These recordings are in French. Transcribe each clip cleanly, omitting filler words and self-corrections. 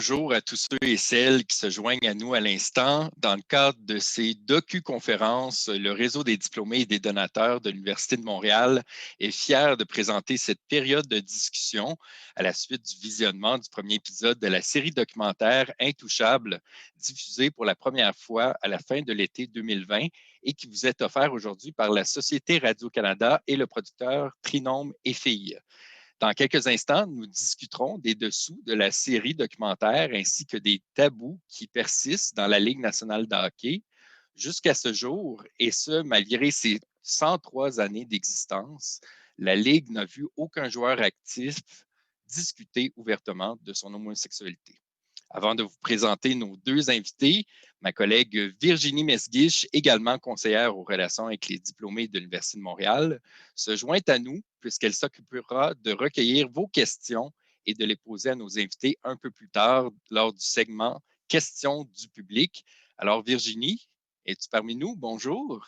bonjour à tous ceux et celles qui se joignent à nous à l'instant. Dans le cadre de ces docu-conférences, le réseau des diplômés et des donateurs de l'Université de Montréal est fier de présenter cette période de discussion à la suite du visionnement du premier épisode de la série documentaire Intouchable, diffusée pour la première fois à la fin de l'été 2020 et qui vous est offert aujourd'hui par la Société Radio-Canada et le producteur Trinôme et Filles. Dans quelques instants, nous discuterons des dessous de la série documentaire ainsi que des tabous qui persistent dans la Ligue nationale de hockey jusqu'à ce jour, et ce, malgré ses 103 années d'existence. La Ligue n'a vu aucun joueur actif discuter ouvertement de son homosexualité. Avant de vous présenter nos deux invités, ma collègue Virginie Mesguich, également conseillère aux relations avec les diplômés de l'Université de Montréal, se joint à nous puisqu'elle s'occupera de recueillir vos questions et de les poser à nos invités un peu plus tard lors du segment Questions du public. Alors, Virginie, es-tu parmi nous? Bonjour.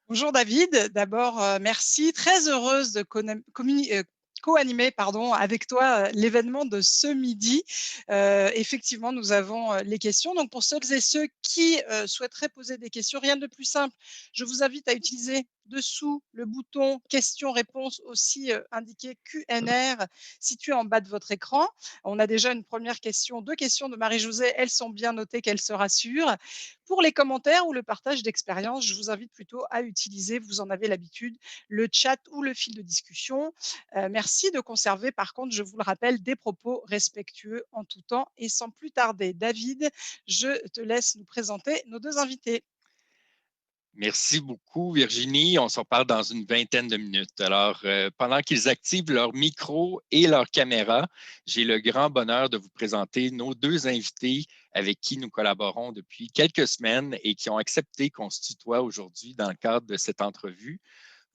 Bonjour David, d'abord merci, très heureuse de co-animer avec toi l'événement de ce midi. Effectivement, nous avons les questions. Donc pour celles et ceux qui souhaiteraient poser des questions, rien de plus simple. Je vous invite à utiliser dessous le bouton questions-réponses, aussi indiqué QNR, situé en bas de votre écran. On a déjà une première question, deux questions de Marie-Josée. Elles sont bien notées, qu'elle se rassure. Pour les commentaires ou le partage d'expérience, je vous invite plutôt à utiliser, vous en avez l'habitude, le chat ou le fil de discussion. Merci de conserver, par contre, je vous le rappelle, des propos respectueux en tout temps. Et sans plus tarder, David, je te laisse nous présenter nos deux invités. Merci beaucoup, Virginie. On s'en parle dans une vingtaine de minutes. Alors, pendant qu'ils activent leur micro et leur caméra, j'ai le grand bonheur de vous présenter nos deux invités avec qui nous collaborons depuis quelques semaines et qui ont accepté qu'on se tutoie aujourd'hui dans le cadre de cette entrevue.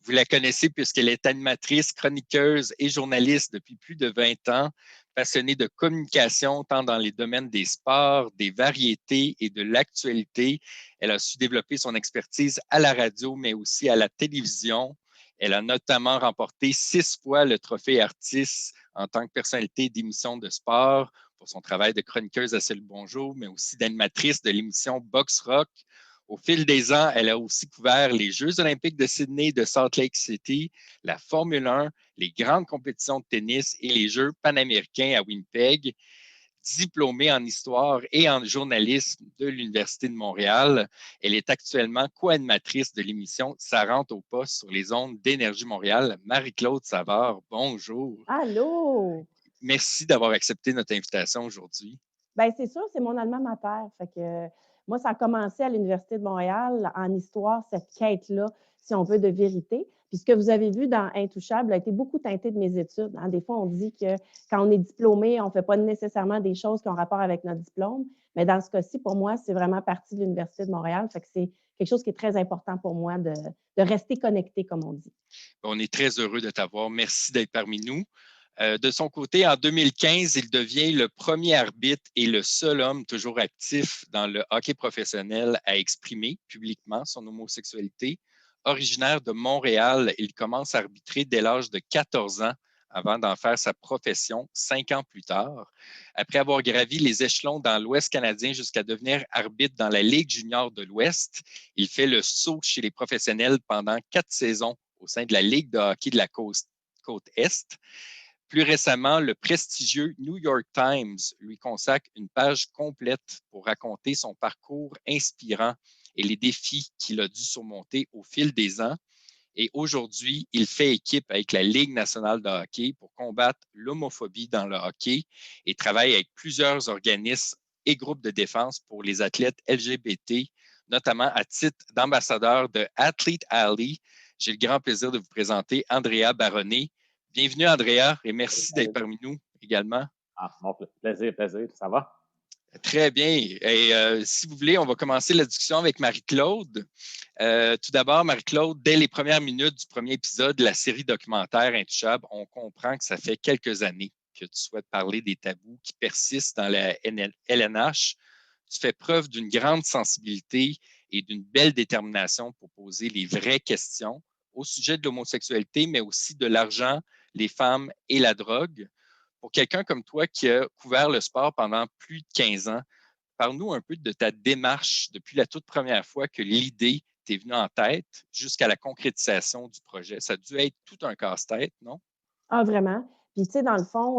Vous la connaissez puisqu'elle est animatrice, chroniqueuse et journaliste depuis plus de 20 ans, passionnée de communication tant dans les domaines des sports, des variétés et de l'actualité. Elle a su développer son expertise à la radio, mais aussi à la télévision. Elle a notamment remporté 6 fois le trophée Artis en tant que personnalité d'émission de sport pour son travail de chroniqueuse à Salut Bonjour, mais aussi d'animatrice de l'émission Box Rock. Au fil des ans, elle a aussi couvert les Jeux olympiques de Sydney et de Salt Lake City, la Formule 1, les grandes compétitions de tennis et les Jeux panaméricains à Winnipeg. Diplômée en histoire et en journalisme de l'Université de Montréal, elle est actuellement co-animatrice de l'émission Ça rentre au poste sur les ondes d'Énergie Montréal. Marie-Claude Savard, bonjour. Allô? Merci d'avoir accepté notre invitation aujourd'hui. Bien, c'est sûr, c'est mon alma mater. Fait que, moi, ça a commencé à l'Université de Montréal en histoire, cette quête-là, si on veut, de vérité. Puis ce que vous avez vu dans Intouchable a été beaucoup teinté de mes études. Hein. Des fois, on dit que quand on est diplômé, on ne fait pas nécessairement des choses qui ont rapport avec notre diplôme. Mais dans ce cas-ci, pour moi, c'est vraiment partie de l'Université de Montréal. Fait que c'est quelque chose qui est très important pour moi de rester connecté, comme on dit. On est très heureux de t'avoir. Merci d'être parmi nous. De son côté, en 2015, il devient le premier arbitre et le seul homme toujours actif dans le hockey professionnel à exprimer publiquement son homosexualité. Originaire de Montréal, il commence à arbitrer dès l'âge de 14 ans avant d'en faire sa profession 5 ans plus tard. Après avoir gravi les échelons dans l'Ouest canadien jusqu'à devenir arbitre dans la Ligue junior de l'Ouest, il fait le saut chez les professionnels pendant 4 saisons au sein de la Ligue de hockey de la côte Est. Plus récemment, le prestigieux New York Times lui consacre une page complète pour raconter son parcours inspirant et les défis qu'il a dû surmonter au fil des ans. Et aujourd'hui, il fait équipe avec la Ligue nationale de hockey pour combattre l'homophobie dans le hockey et travaille avec plusieurs organismes et groupes de défense pour les athlètes LGBT, notamment à titre d'ambassadeur de Athlete Alley. J'ai le grand plaisir de vous présenter Andrea Baronnet. Bienvenue, Andrea, et merci d'être parmi nous également. Ah, mon plaisir, ça va? Très bien. Et si vous voulez, on va commencer la discussion avec Marie-Claude. Tout d'abord, Marie-Claude, dès les premières minutes du premier épisode de la série documentaire Intouchable, on comprend que ça fait quelques années que tu souhaites parler des tabous qui persistent dans la LNH. Tu fais preuve d'une grande sensibilité et d'une belle détermination pour poser les vraies questions au sujet de l'homosexualité, mais aussi de l'argent, les femmes et la drogue. Pour quelqu'un comme toi qui a couvert le sport pendant plus de 15 ans, parle-nous un peu de ta démarche depuis la toute première fois que l'idée t'est venue en tête jusqu'à la concrétisation du projet. Ça a dû être tout un casse-tête, non? Ah, vraiment. Puis, tu sais, dans le fond,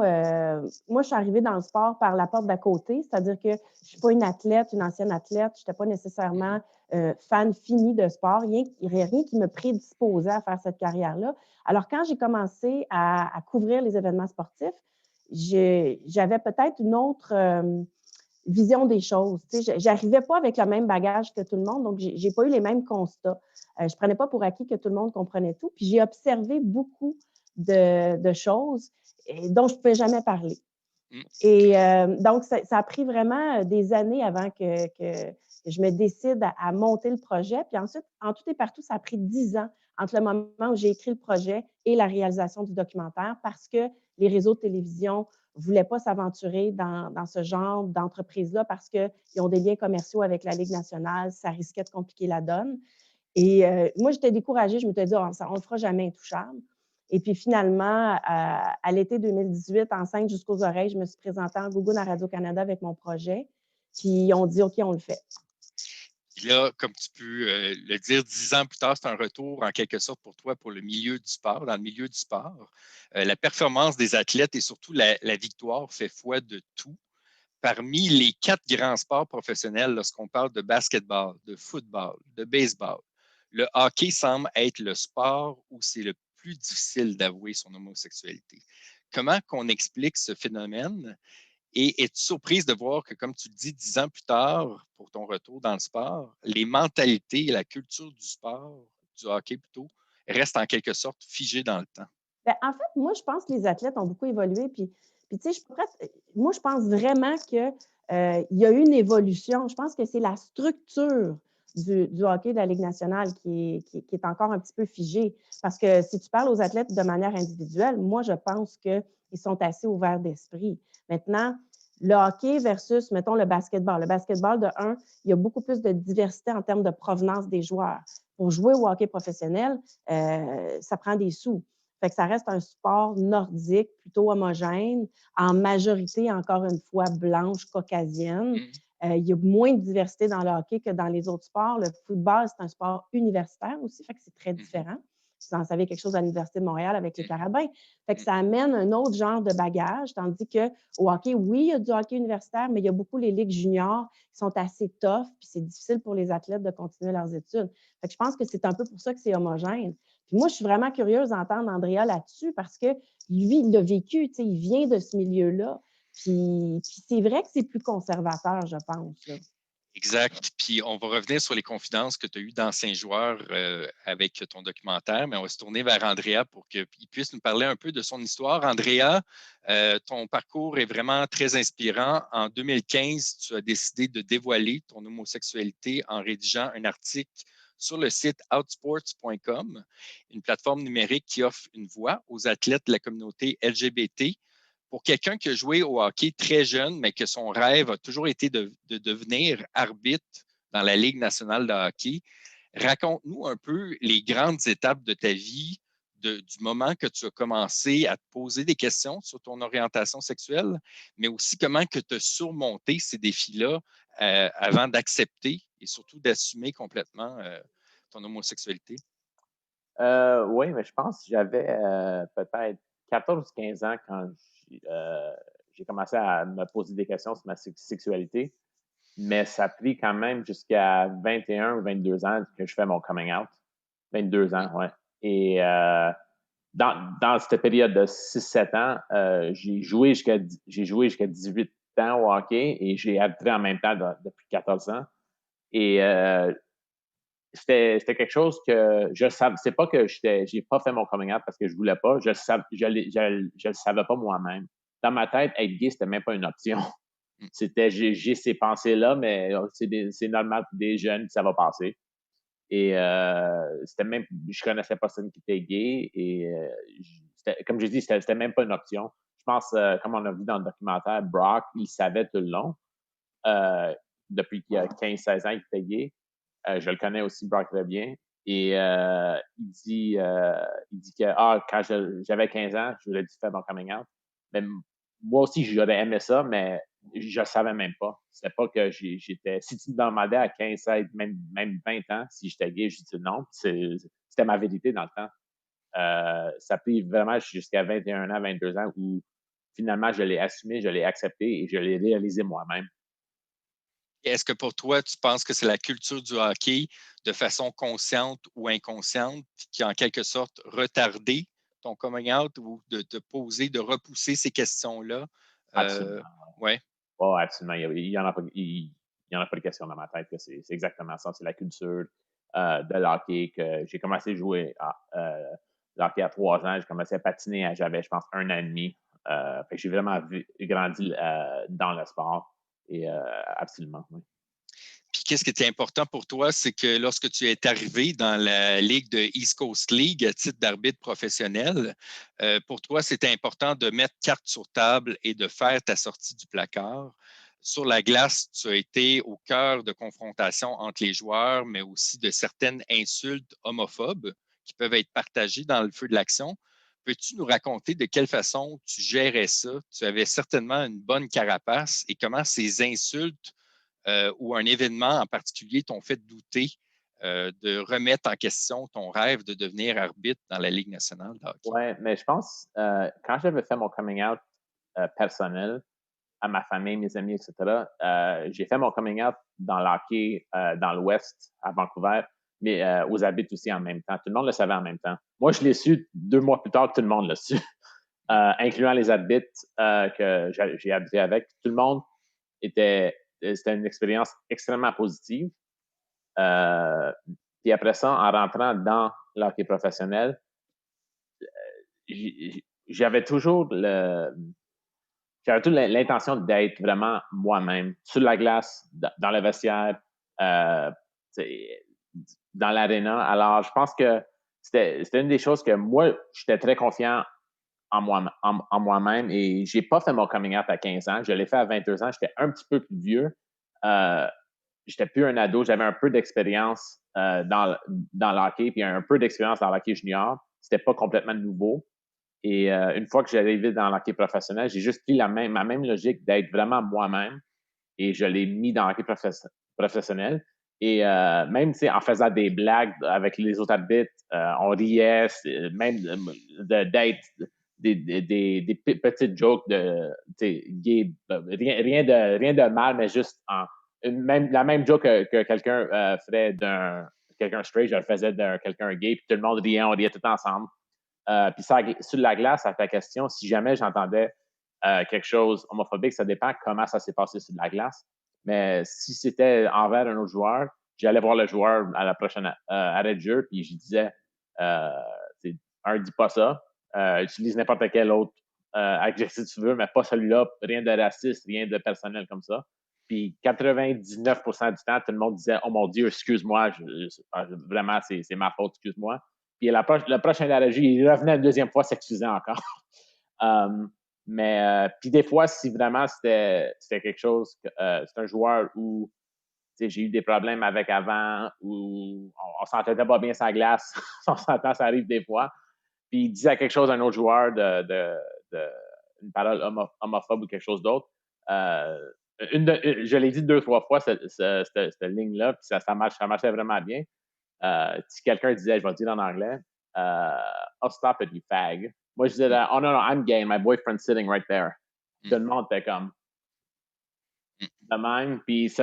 moi, je suis arrivée dans le sport par la porte d'à côté, c'est-à-dire que je ne suis pas une athlète, une ancienne athlète, je n'étais pas nécessairement fan fini de sport, il n'y a rien qui me prédisposait à faire cette carrière-là. Alors, quand j'ai commencé à couvrir les événements sportifs, j'avais peut-être une autre vision des choses. Tu sais, j'arrivais pas avec le même bagage que tout le monde, donc j'ai pas eu les mêmes constats. Je prenais pas pour acquis que tout le monde comprenait tout, puis j'ai observé beaucoup de choses dont je ne pouvais jamais parler. Mm. Et donc, ça a pris vraiment des années avant que je me décide à monter le projet. Puis ensuite, en tout et partout, ça a pris 10 ans entre le moment où j'ai écrit le projet et la réalisation du documentaire parce que les réseaux de télévision ne voulaient pas s'aventurer dans ce genre d'entreprise-là parce qu'ils ont des liens commerciaux avec la Ligue nationale, ça risquait de compliquer la donne. Et moi, j'étais découragée, je me suis dit, on ne le fera jamais intouchable. Et puis finalement, à l'été 2018, enceinte jusqu'aux oreilles, je me suis présentée en Gougoune à Radio-Canada avec mon projet. Puis ils ont dit, OK, on le fait. Puis là, comme tu peux le dire, 10 ans plus tard, c'est un retour en quelque sorte pour toi pour le milieu du sport, dans le milieu du sport. La performance des athlètes et surtout la victoire fait foi de tout. Parmi les 4 grands sports professionnels, lorsqu'on parle de basketball, de football, de baseball, le hockey semble être le sport où c'est le plus difficile d'avouer son homosexualité. Comment qu'on explique ce phénomène? Et es-tu surprise de voir que, comme tu le dis, 10 ans plus tard, pour ton retour dans le sport, les mentalités et la culture du sport, du hockey plutôt, restent en quelque sorte figées dans le temps? Bien, en fait, moi, je pense que les athlètes ont beaucoup évolué. Puis tu sais, moi, je pense vraiment qu'il y a eu une évolution. Je pense que c'est la structure du hockey de la Ligue nationale qui est encore un petit peu figée. Parce que si tu parles aux athlètes de manière individuelle, moi, je pense qu'ils sont assez ouverts d'esprit. Maintenant, le hockey versus, mettons, le basketball. Le basketball, de un, il y a beaucoup plus de diversité en termes de provenance des joueurs. Pour jouer au hockey professionnel, ça prend des sous. Fait que ça reste un sport nordique, plutôt homogène, en majorité, encore une fois, blanche, caucasienne. Il y a moins de diversité dans le hockey que dans les autres sports. Le football, c'est un sport universitaire aussi, fait que c'est très différent. Vous en savez quelque chose à l'Université de Montréal avec les Carabins. Fait que ça amène un autre genre de bagage, tandis qu'au hockey, oui, il y a du hockey universitaire, mais il y a beaucoup les ligues juniors qui sont assez tough, puis c'est difficile pour les athlètes de continuer leurs études. Fait que je pense que c'est un peu pour ça que c'est homogène. Puis moi, je suis vraiment curieuse d'entendre Andrea là-dessus parce que lui, il l'a vécu, tu sais, il vient de ce milieu-là. Puis c'est vrai que c'est plus conservateur, je pense. Là. Exact. Puis on va revenir sur les confidences que tu as eues d'anciens joueurs avec ton documentaire, mais on va se tourner vers Andrea pour qu'il puisse nous parler un peu de son histoire. Andrea, ton parcours est vraiment très inspirant. En 2015, tu as décidé de dévoiler ton homosexualité en rédigeant un article sur le site outsports.com, une plateforme numérique qui offre une voix aux athlètes de la communauté LGBT. Pour quelqu'un qui a joué au hockey très jeune, mais que son rêve a toujours été de devenir arbitre dans la Ligue nationale de hockey, raconte-nous un peu les grandes étapes de ta vie, du moment que tu as commencé à te poser des questions sur ton orientation sexuelle, mais aussi comment que tu as surmonté ces défis-là avant d'accepter et surtout d'assumer complètement ton homosexualité. Oui, mais je pense que j'avais peut-être 14-15 ans quand j'ai commencé à me poser des questions sur ma sexualité, mais ça a pris quand même jusqu'à 21 ou 22 ans que je fais mon coming out. 22 ans, ouais. Et dans cette période de 6-7 ans, j'ai joué jusqu'à 18 ans au hockey et j'ai arbitré en même temps depuis 14 ans. Et c'était quelque chose que je savais. C'est pas que j'ai pas fait mon coming out parce que je voulais pas. Je le savais pas moi-même. Dans ma tête, être gay, c'était même pas une option. J'ai ces pensées-là, mais c'est normal pour des jeunes, ça va passer. Et je connaissais personne qui était gay et comme j'ai dit, c'était même pas une option. Je pense, comme on a vu dans le documentaire, Brock, il savait tout le long, depuis qu'il y a 15-16 ans qu'il était gay. Je le connais aussi, Brock, très bien. Et il dit que quand j'avais 15 ans, je voulais faire mon coming out. Mais moi aussi, j'aurais aimé ça, mais je ne savais même pas. C'était pas que j'étais. Si tu me demandais à 15, 16, même 20 ans si j'étais gay, je disais non. C'était ma vérité dans le temps. Ça a pris vraiment jusqu'à 21 ans, 22 ans où finalement je l'ai assumé, je l'ai accepté et je l'ai réalisé moi-même. Est-ce que pour toi, tu penses que c'est la culture du hockey, de façon consciente ou inconsciente, qui a en quelque sorte retardé ton coming out ou de te poser, de repousser ces questions-là? Absolument. Ouais. Oh, absolument. Il y en a pas, il y en a pas de question dans ma tête. C'est exactement ça. C'est la culture de l'hockey que j'ai commencé à jouer le hockey à 3 ans. J'ai commencé à patiner j'avais, je pense, 1 an et demi. Fait que j'ai vraiment grandi dans le sport. Et absolument, oui. Puis qu'est-ce qui était important pour toi, c'est que lorsque tu es arrivé dans la Ligue de East Coast League à titre d'arbitre professionnel, pour toi, c'était important de mettre carte sur table et de faire ta sortie du placard. Sur la glace, tu as été au cœur de confrontations entre les joueurs, mais aussi de certaines insultes homophobes qui peuvent être partagées dans le feu de l'action. Peux-tu nous raconter de quelle façon tu gérais ça? Tu avais certainement une bonne carapace et comment ces insultes ou un événement en particulier t'ont fait douter de remettre en question ton rêve de devenir arbitre dans la Ligue nationale de hockey? Ouais, mais je pense, quand j'avais fait mon coming out personnel à ma famille, mes amis, etc., j'ai fait mon coming out dans l'hockey dans l'Ouest, à Vancouver, mais aux arbitres aussi en même temps. Tout le monde le savait en même temps. Moi, je l'ai su 2 mois plus tard que tout le monde l'a su, incluant les arbitres que j'ai arbitré avec. Tout le monde c'était une expérience extrêmement positive. Puis après ça, en rentrant dans l'hockey professionnel, j'avais toujours l'intention d'être vraiment moi-même, sur la glace, dans le vestiaire, euh, dans l'aréna. Alors, je pense que c'était une des choses que moi, j'étais très confiant en moi-même et j'ai pas fait mon coming out à 15 ans. Je l'ai fait à 22 ans. J'étais un petit peu plus vieux. J'étais plus un ado. J'avais un peu d'expérience dans le hockey puis un peu d'expérience dans le hockey junior. C'était pas complètement nouveau. Et une fois que j'ai arrivé dans l'hockey professionnel, j'ai juste pris ma même logique d'être vraiment moi-même et je l'ai mis dans l'hockey professionnel. Et même en faisant des blagues avec les autres arbitres, on riait, même d'être des petites jokes de gay, rien de mal, mais juste la même joke que quelqu'un ferait d'un quelqu'un straight, je le faisais d'un quelqu'un gay, puis tout le monde riait, on riait tout ensemble. Puis sur la glace, à ta question, si jamais j'entendais quelque chose homophobique, ça dépend comment ça s'est passé sur la glace. Mais si c'était envers un autre joueur, j'allais voir le joueur à la prochaine arrêt de jeu, puis je disais, dis pas ça, utilise n'importe quel autre adjectif si tu veux, mais pas celui-là, rien de raciste, rien de personnel comme ça. Puis 99% du temps, tout le monde disait, oh mon Dieu, excuse-moi, vraiment, c'est ma faute, excuse-moi. Puis le prochain arrêt de jeu, il revenait une deuxième fois s'excuser encore. Mais puis des fois, si vraiment c'était quelque chose, c'est un joueur où j'ai eu des problèmes avec avant, où on s'entendait pas bien sa glace, on s'entend, ça arrive des fois. Puis il disait quelque chose à un autre joueur une parole homophobe ou quelque chose d'autre. Je l'ai dit 2-3 fois, cette ligne-là, puis ça marchait vraiment bien. Si quelqu'un disait, je vais le dire en anglais, oh, stop it, you fag. Moi, je disais, oh no, no, I'm gay, my boyfriend's sitting right there. Tout le monde était comme, de même, puis tout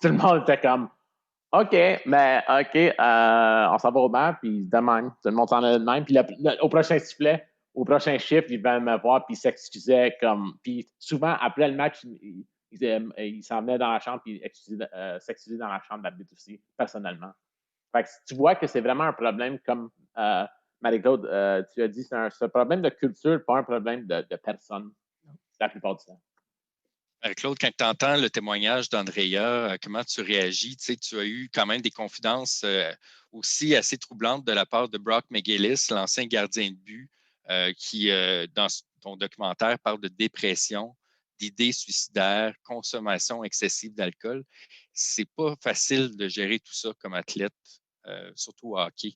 le monde était comme, OK, mais OK, on s'en va au banc, puis de même. Tout le monde s'en allait de même. Puis au prochain sifflet, au prochain chiffre, il venait me voir, puis il s'excusait comme. Puis souvent, après le match, il s'en venait dans la chambre, puis s'excusait dans la chambre d'arbitre aussi, personnellement. Fait que tu vois que c'est vraiment un problème, comme Marie-Claude, tu as dit, c'est un problème de culture, pas un problème de personne, la plupart du temps. Claude, quand tu entends le témoignage d'Andrea, comment tu réagis? Tu sais, tu as eu quand même des confidences aussi assez troublantes de la part de Brock McGillis, l'ancien gardien de but, qui, dans ton documentaire, parle de dépression, d'idées suicidaires, consommation excessive d'alcool. C'est pas facile de gérer tout ça comme athlète, surtout au hockey.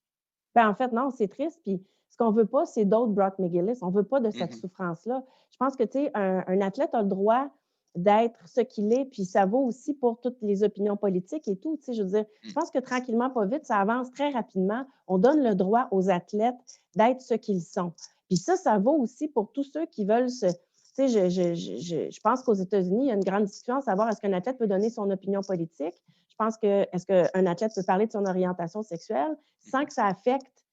Ben, en fait, non, c'est triste. Puis ce qu'on ne veut pas, c'est d'autres Brock McGillis. On ne veut pas de cette souffrance-là. Je pense que, tu sais, un athlète a le droit d'être ce qu'il est, puis ça vaut aussi pour toutes les opinions politiques et tout. Tu sais, je veux dire, je pense que tranquillement, pas vite, ça avance très rapidement. On donne le droit aux athlètes d'être ce qu'ils sont. Puis ça vaut aussi pour tous ceux qui veulent se... Tu sais, je pense qu'aux États-Unis, il y a une grande discussion à savoir est-ce qu'un athlète peut donner son opinion politique. Je pense que est-ce qu'un athlète peut parler de son orientation sexuelle sans que ça affecte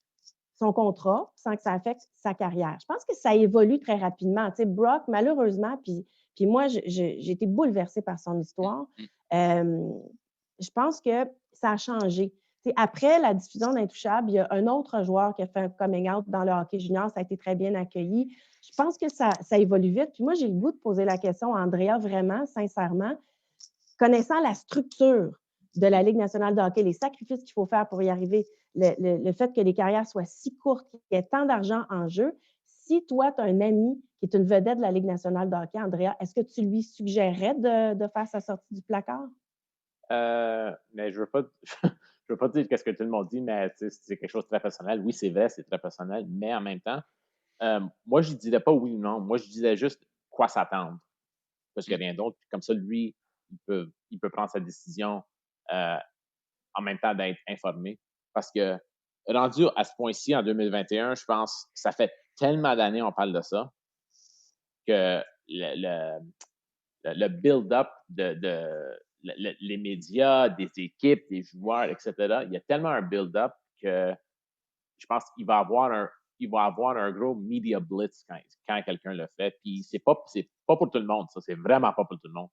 son contrat, sans que ça affecte sa carrière. Je pense que ça évolue très rapidement. Tu sais, Brock, malheureusement, puis moi, j'ai été bouleversée par son histoire. Je pense que ça a changé. Tu sais, après la diffusion d'Intouchable, il y a un autre joueur qui a fait un coming out dans le hockey junior. Ça a été très bien accueilli. Je pense que ça évolue vite. Puis moi, j'ai le goût de poser la question à Andrea, vraiment, sincèrement, connaissant la structure de la Ligue nationale de hockey, les sacrifices qu'il faut faire pour y arriver, le fait que les carrières soient si courtes, qu'il y ait tant d'argent en jeu. Si toi, tu as un ami qui est une vedette de la Ligue nationale de hockey, Andrea, est-ce que tu lui suggérerais de faire sa sortie du placard? Mais je veux pas je veux pas dire qu'est-ce que tout le monde dit, mais c'est quelque chose de très personnel. Oui, c'est vrai, c'est très personnel, mais en même temps, moi, je ne disais pas oui ou non. Moi, je disais juste quoi s'attendre. Parce qu'il n'y a rien d'autre. Comme ça, lui, il peut prendre sa décision en même temps d'être informé. Parce que rendu à ce point-ci, en 2021, je pense que ça fait tellement d'années qu'on parle de ça que le build-up les médias, des équipes, des joueurs, etc., il y a tellement un build-up que je pense qu'il va avoir un gros media blitz quand quelqu'un le fait. Puis c'est pas pour tout le monde, ça. C'est vraiment pas pour tout le monde.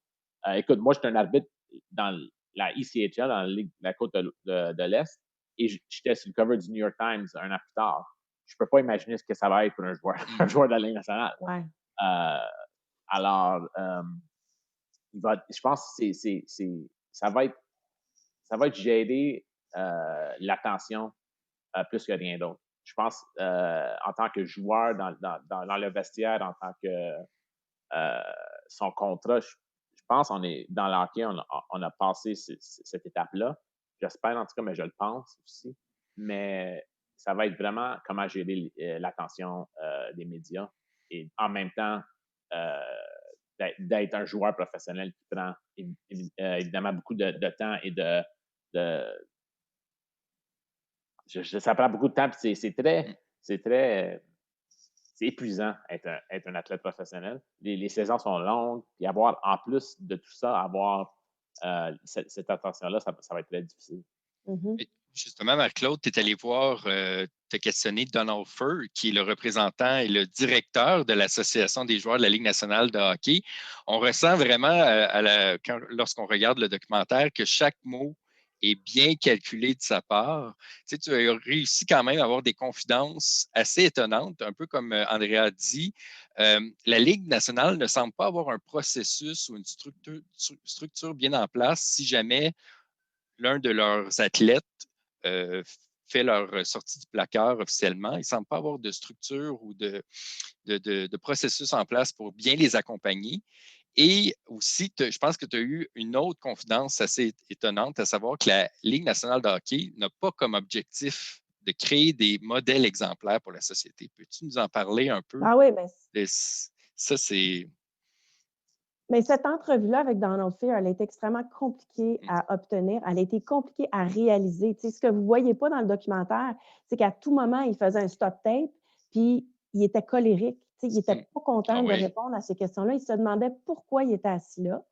Écoute, moi, j'étais un arbitre dans la ECHL, dans la Ligue de la Côte de l'Est, et j'étais sur le cover du New York Times un an plus tard. Je peux pas imaginer ce que ça va être pour un joueur de la Ligue nationale. Ouais. Alors, je pense que ça va être gérer l'attention plus que rien d'autre. Je pense, en tant que joueur dans le vestiaire, en tant que son contrat, je pense qu'on est dans le hockey, on a passé cette étape-là. J'espère en tout cas, mais je le pense aussi. Mais ça va être vraiment comment gérer l'attention des médias et en même temps d'être un joueur professionnel qui prend évidemment beaucoup de temps et ça prend beaucoup de temps. C'est épuisant être un athlète professionnel. Les saisons sont longues. Puis en plus de tout ça, avoir cette attention-là, ça va être très difficile. Justement, Marc-Claude, tu es allé voir, te questionner Donald Fur, qui est le représentant et le directeur de l'Association des joueurs de la Ligue nationale de hockey. On ressent vraiment, lorsqu'on regarde le documentaire, que chaque mot est bien calculé de sa part. Tu sais, tu as réussi quand même à avoir des confidences assez étonnantes, un peu comme Andrea a dit. La Ligue nationale ne semble pas avoir un processus ou une structure bien en place si jamais l'un de leurs athlètes fait leur sortie du placard officiellement. Il ne semble pas avoir de structure ou de processus en place pour bien les accompagner. Et aussi, je pense que tu as eu une autre confidence assez étonnante, à savoir que la Ligue nationale de hockey n'a pas comme objectif de créer des modèles exemplaires pour la société. Peux-tu nous en parler un peu? Ah oui, bien. Ça, c'est... Mais cette entrevue-là avec Donald Fehr, elle a été extrêmement compliquée à obtenir. Elle a été compliquée à réaliser. Tu sais, ce que vous ne voyez pas dans le documentaire, c'est qu'à tout moment, il faisait un stop tape, puis il était colérique. Tu sais, il n'était pas content de répondre à ces questions-là. Il se demandait pourquoi il était assis là.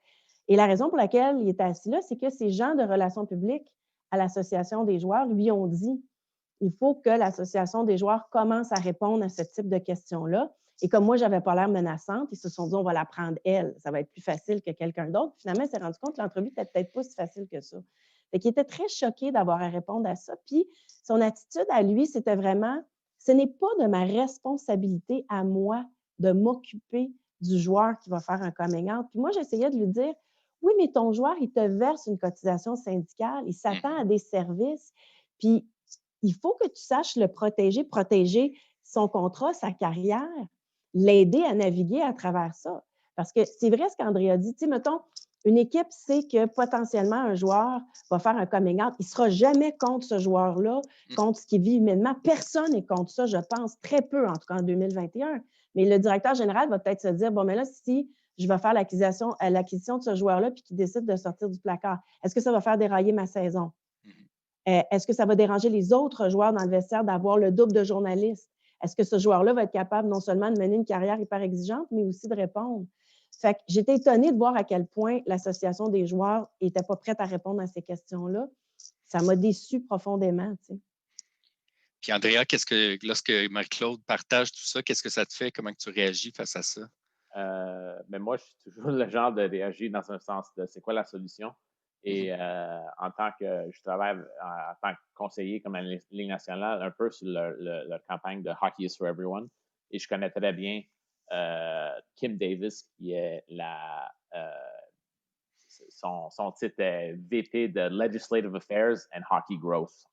Et la raison pour laquelle il était assis là, c'est que ces gens de relations publiques à l'Association des joueurs lui ont dit il faut que l'Association des joueurs commence à répondre à ce type de questions-là. Et comme moi, je n'avais pas l'air menaçante, ils se sont dit, on va la prendre elle. Ça va être plus facile que quelqu'un d'autre. Finalement, il s'est rendu compte que l'entrevue n'était peut-être pas si facile que ça. Fait qu'il était très choqué d'avoir à répondre à ça. Puis, son attitude à lui, c'était vraiment, ce n'est pas de ma responsabilité à moi de m'occuper du joueur qui va faire un coming out. Puis moi, j'essayais de lui dire, oui, mais ton joueur, il te verse une cotisation syndicale, il s'attend à des services. Puis, il faut que tu saches le protéger son contrat, sa carrière, l'aider à naviguer à travers ça. Parce que c'est vrai ce qu'Andrea dit. Tu sais, mettons, Une équipe sait que potentiellement un joueur va faire un coming out. Il ne sera jamais contre ce joueur-là, contre ce qu'il vit humainement. Personne n'est contre ça, je pense, très peu, en tout cas en 2021. Mais le directeur général va peut-être se dire, bon, mais là, si je vais faire l'acquisition de ce joueur-là puis qu'il décide de sortir du placard, est-ce que ça va faire dérailler ma saison? Est-ce que ça va déranger les autres joueurs dans le vestiaire d'avoir le double de journalistes? Est-ce que ce joueur-là va être capable non seulement de mener une carrière hyper exigeante, mais aussi de répondre? Fait que j'étais étonnée de voir à quel point l'association des joueurs n'était pas prête à répondre à ces questions-là. Ça m'a déçue profondément, tu sais. Puis Andrea, lorsque Marie-Claude partage tout ça, qu'est-ce que ça te fait? Comment tu réagis face à ça? Mais moi, je suis toujours le genre de réagir dans un sens de c'est quoi la solution. Et en tant que je travaille en tant que conseiller comme à la Ligue nationale, un peu sur leur campagne de Hockey is for Everyone. Et je connais très bien Kim Davis, qui est son titre est VP de Legislative Affairs and Hockey Growth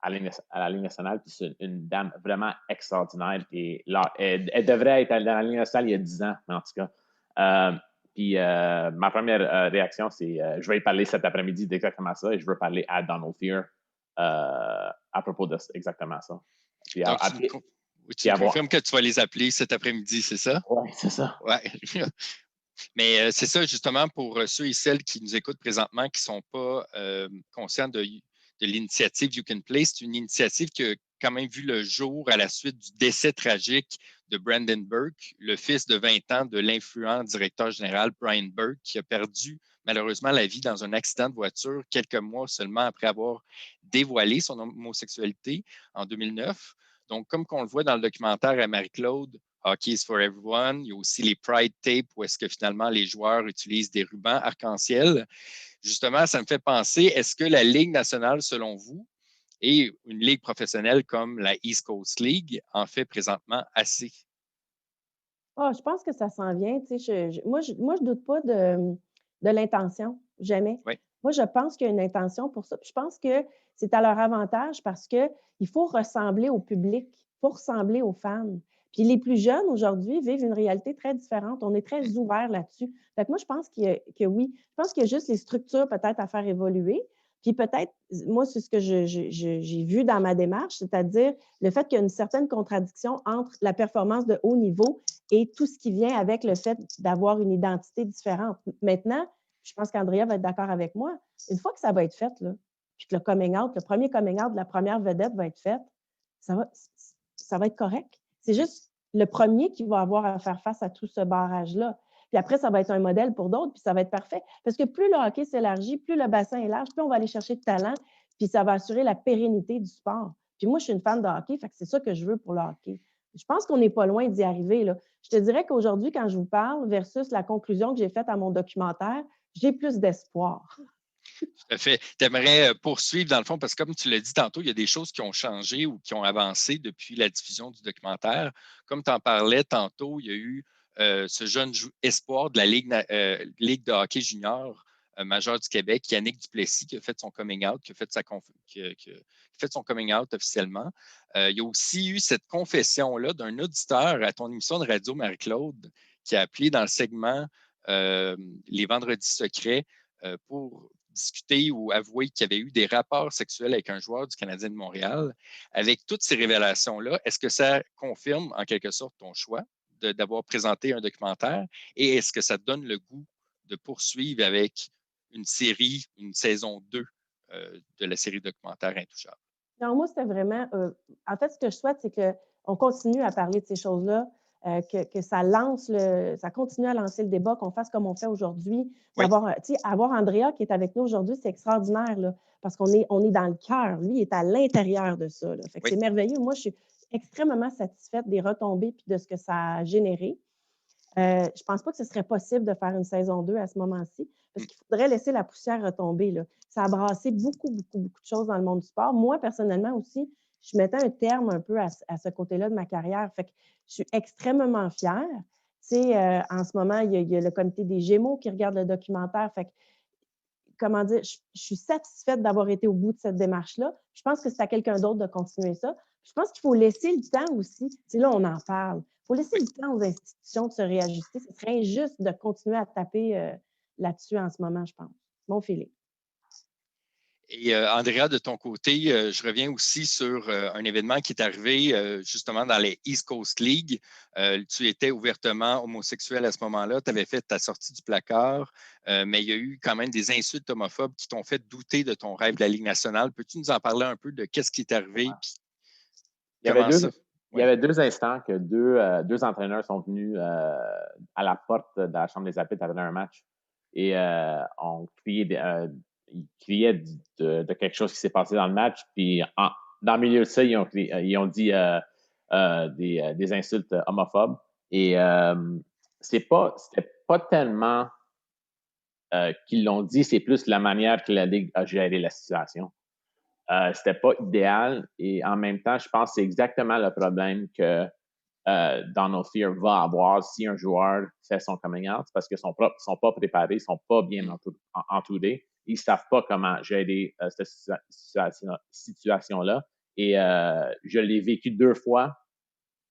à la Ligue nationale. Puis c'est une dame vraiment extraordinaire. Et là, elle devrait être dans la Ligue nationale il y a 10 ans, mais en tout cas. Puis ma première réaction, c'est je vais y parler cet après-midi d'exactement ça et je veux parler à Donald Fear à propos de exactement ça. Puis, donc, tu me confirmes que tu vas les appeler cet après-midi, c'est ça? Oui, c'est ça. Ouais. Mais c'est ça, justement, pour ceux et celles qui nous écoutent présentement, qui ne sont pas conscients de l'initiative You Can Play, c'est une initiative qui a quand même vu le jour à la suite du décès tragique de Brandon Burke, le fils de 20 ans de l'influent directeur général Brian Burke, qui a perdu malheureusement la vie dans un accident de voiture quelques mois seulement après avoir dévoilé son homosexualité en 2009. Donc, comme on le voit dans le documentaire à Marie-Claude, Hockey is for Everyone. Il y a aussi les Pride Tapes où est-ce que finalement les joueurs utilisent des rubans arc-en-ciel. Justement, ça me fait penser, est-ce que la Ligue nationale, selon vous, et une ligue professionnelle comme la East Coast League en fait présentement assez? Je pense que ça s'en vient. Moi, je doute pas de l'intention, jamais. Oui. Moi, je pense qu'il y a une intention pour ça. Puis je pense que c'est à leur avantage parce qu'il faut ressembler au public, il faut ressembler aux fans. Puis les plus jeunes aujourd'hui vivent une réalité très différente. On est très ouverts là-dessus. Fait que moi, je pense que oui. Je pense qu'il y a juste les structures peut-être à faire évoluer. Puis peut-être, moi, c'est ce que j'ai vu dans ma démarche, c'est-à-dire le fait qu'il y a une certaine contradiction entre la performance de haut niveau et tout ce qui vient avec le fait d'avoir une identité différente. Maintenant, je pense qu'Andrea va être d'accord avec moi, une fois que ça va être fait, là, puis que le premier coming out de la première vedette va être fait, ça va être correct. C'est juste le premier qui va avoir à faire face à tout ce barrage-là. Puis après, ça va être un modèle pour d'autres, puis ça va être parfait. Parce que plus le hockey s'élargit, plus le bassin est large, plus on va aller chercher de talent, puis ça va assurer la pérennité du sport. Puis moi, je suis une fan de hockey, fait que c'est ça que je veux pour le hockey. Je pense qu'on n'est pas loin d'y arriver, là. Je te dirais qu'aujourd'hui, quand je vous parle, versus la conclusion que j'ai faite à mon documentaire, j'ai plus d'espoir. Tout à fait. Tu aimerais poursuivre, dans le fond, parce que comme tu l'as dit tantôt, il y a des choses qui ont changé ou qui ont avancé depuis la diffusion du documentaire. Comme tu en parlais tantôt, il y a eu ce jeune espoir de la Ligue de hockey junior majeur du Québec, Yannick Duplessis, qui a fait son coming out, qui a fait son coming out officiellement. Il y a aussi eu cette confession-là d'un auditeur à ton émission de radio, Marie-Claude, qui a appelé dans le segment Les Vendredis secrets pour discuter ou avouer qu'il y avait eu des rapports sexuels avec un joueur du Canadien de Montréal. Avec toutes ces révélations-là, est-ce que ça confirme en quelque sorte ton choix d'avoir présenté un documentaire et est-ce que ça te donne le goût de poursuivre avec une série, une saison 2 de la série documentaire Intouchable? Non, moi, c'était vraiment... en fait, ce que je souhaite, c'est qu'on continue à parler de ces choses-là, que ça ça continue à lancer le débat, qu'on fasse comme on fait aujourd'hui. Oui. Avoir Andrea qui est avec nous aujourd'hui, c'est extraordinaire, là, parce qu'on est dans le cœur. Lui, il est à l'intérieur de ça. Là. Fait que Oui. c'est merveilleux. Moi, je suis extrêmement satisfaite des retombées et de ce que ça a généré. Je ne pense pas que ce serait possible de faire une saison 2 à ce moment-ci, parce qu'il faudrait laisser la poussière retomber. Là. Ça a brassé beaucoup de choses dans le monde du sport. Moi, personnellement aussi, je mettais un terme un peu à ce côté-là de ma carrière. Fait que je suis extrêmement fière. En ce moment, il y a le comité des Gémeaux qui regarde le documentaire. Fait que, comment dire, je suis satisfaite d'avoir été au bout de cette démarche-là. Je pense que c'est à quelqu'un d'autre de continuer ça. Je pense qu'il faut laisser le temps aussi. Là, on en parle. Il faut laisser le temps aux institutions de se réajuster. Ce serait injuste de continuer à taper là-dessus en ce moment, je pense. Mon feeling. Et Andrea, de ton côté, je reviens aussi sur un événement qui est arrivé justement dans les East Coast League. Tu étais ouvertement homosexuel à ce moment-là, tu avais fait ta sortie du placard, mais il y a eu quand même des insultes homophobes qui t'ont fait douter de ton rêve de la Ligue nationale. Peux-tu nous en parler un peu de qu'est-ce qui est arrivé et Il y avait comment ça? Il y avait 2 instants que deux entraîneurs sont venus à la porte de la Chambre des arbitres après un match et ils criaient de quelque chose qui s'est passé dans le match. Puis dans le milieu de ça, ils ont dit des insultes homophobes. Et c'était pas tellement qu'ils l'ont dit, c'est plus la manière que la Ligue a géré la situation. C'était pas idéal et en même temps, je pense que c'est exactement le problème que Donald Fear va avoir si un joueur fait son coming out, parce qu'ils ne sont pas préparés, ils ne sont pas bien entourés. Ils ne savent pas comment gérer cette situation-là. Et je l'ai vécu 2 fois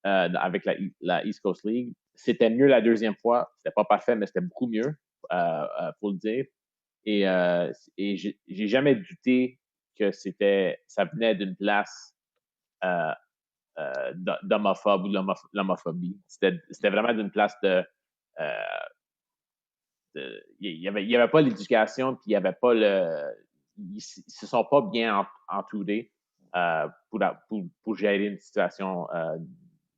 avec la East Coast League. C'était mieux la deuxième fois. C'était pas parfait, mais c'était beaucoup mieux, pour le dire. Et j'ai jamais douté que ça venait d'une place d'homophobe ou de l'homophobie. C'était vraiment d'une place il y avait pas l'éducation, puis il y avait pas ils se sont pas bien entourés pour gérer une situation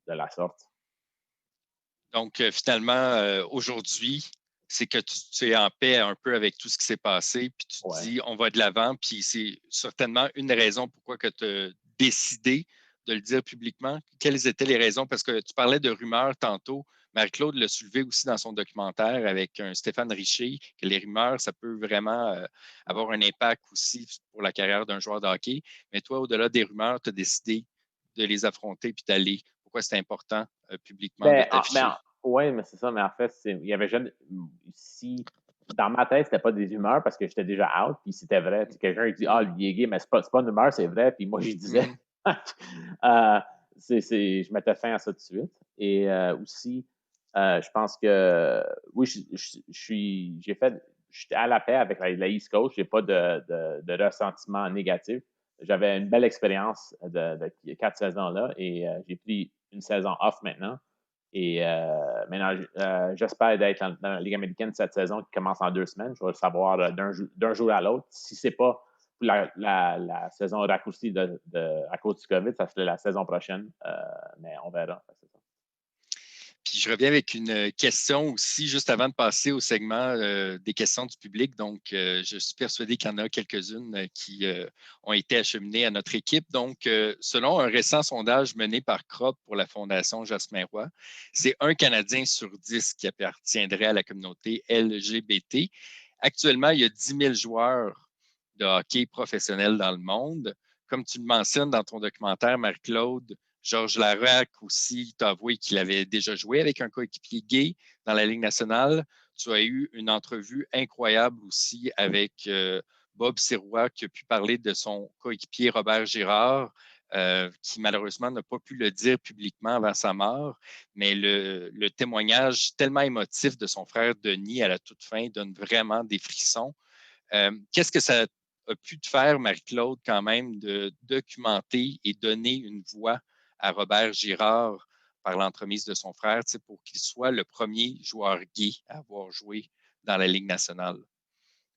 de la sorte. Donc, finalement, aujourd'hui, c'est que tu es en paix un peu avec tout ce qui s'est passé, puis tu te dis, on va de l'avant, puis c'est certainement une raison pourquoi tu as décidé de le dire publiquement. Quelles étaient les raisons? Parce que tu parlais de rumeurs tantôt. Marie-Claude l'a soulevé aussi dans son documentaire avec un Stéphane Richer, que les rumeurs, ça peut vraiment avoir un impact aussi pour la carrière d'un joueur de hockey. Mais toi, au-delà des rumeurs, tu as décidé de les affronter puis d'aller. Pourquoi c'est important publiquement de t'afficher? Oui, mais c'est ça. Mais en fait, il y avait jamais. Si dans ma tête, c'était pas des humeurs parce que j'étais déjà out, puis c'était vrai. Quelqu'un qui dit ah, lui il est gay, mais c'est pas une humeur, c'est vrai. Puis moi, je disais, je mettais fin à ça tout de suite. Et aussi, je pense que oui, j'étais à la paix avec la East Coast. J'ai pas de ressentiment négatif. J'avais une belle expérience de 4 saisons-là et j'ai pris une saison off maintenant. Et maintenant, j'espère d'être dans la Ligue américaine cette saison qui commence en 2 semaines. Je vais le savoir d'un jour à l'autre. Si ce n'est pas pour la saison raccourcie à cause du COVID, ça serait la saison prochaine, mais on verra. C'est ça. Puis je reviens avec une question aussi, juste avant de passer au segment des questions du public. Donc, je suis persuadé qu'il y en a quelques-unes qui ont été acheminées à notre équipe. Donc, selon un récent sondage mené par Crop pour la Fondation Jasmin Roy, c'est 1 Canadien sur 10 qui appartiendrait à la communauté LGBT. Actuellement, il y a 10 000 joueurs de hockey professionnels dans le monde. Comme tu le mentionnes dans ton documentaire, Marie-Claude, Georges Larac aussi t'a avoué qu'il avait déjà joué avec un coéquipier gay dans la Ligue nationale. Tu as eu une entrevue incroyable aussi avec Bob Sirois qui a pu parler de son coéquipier Robert Girard, qui malheureusement n'a pas pu le dire publiquement avant sa mort, mais le témoignage tellement émotif de son frère Denis à la toute fin donne vraiment des frissons. Qu'est-ce que ça a pu te faire, Marie-Claude, quand même, de documenter et donner une voix à Robert Girard par l'entremise de son frère, pour qu'il soit le premier joueur gay à avoir joué dans la Ligue nationale?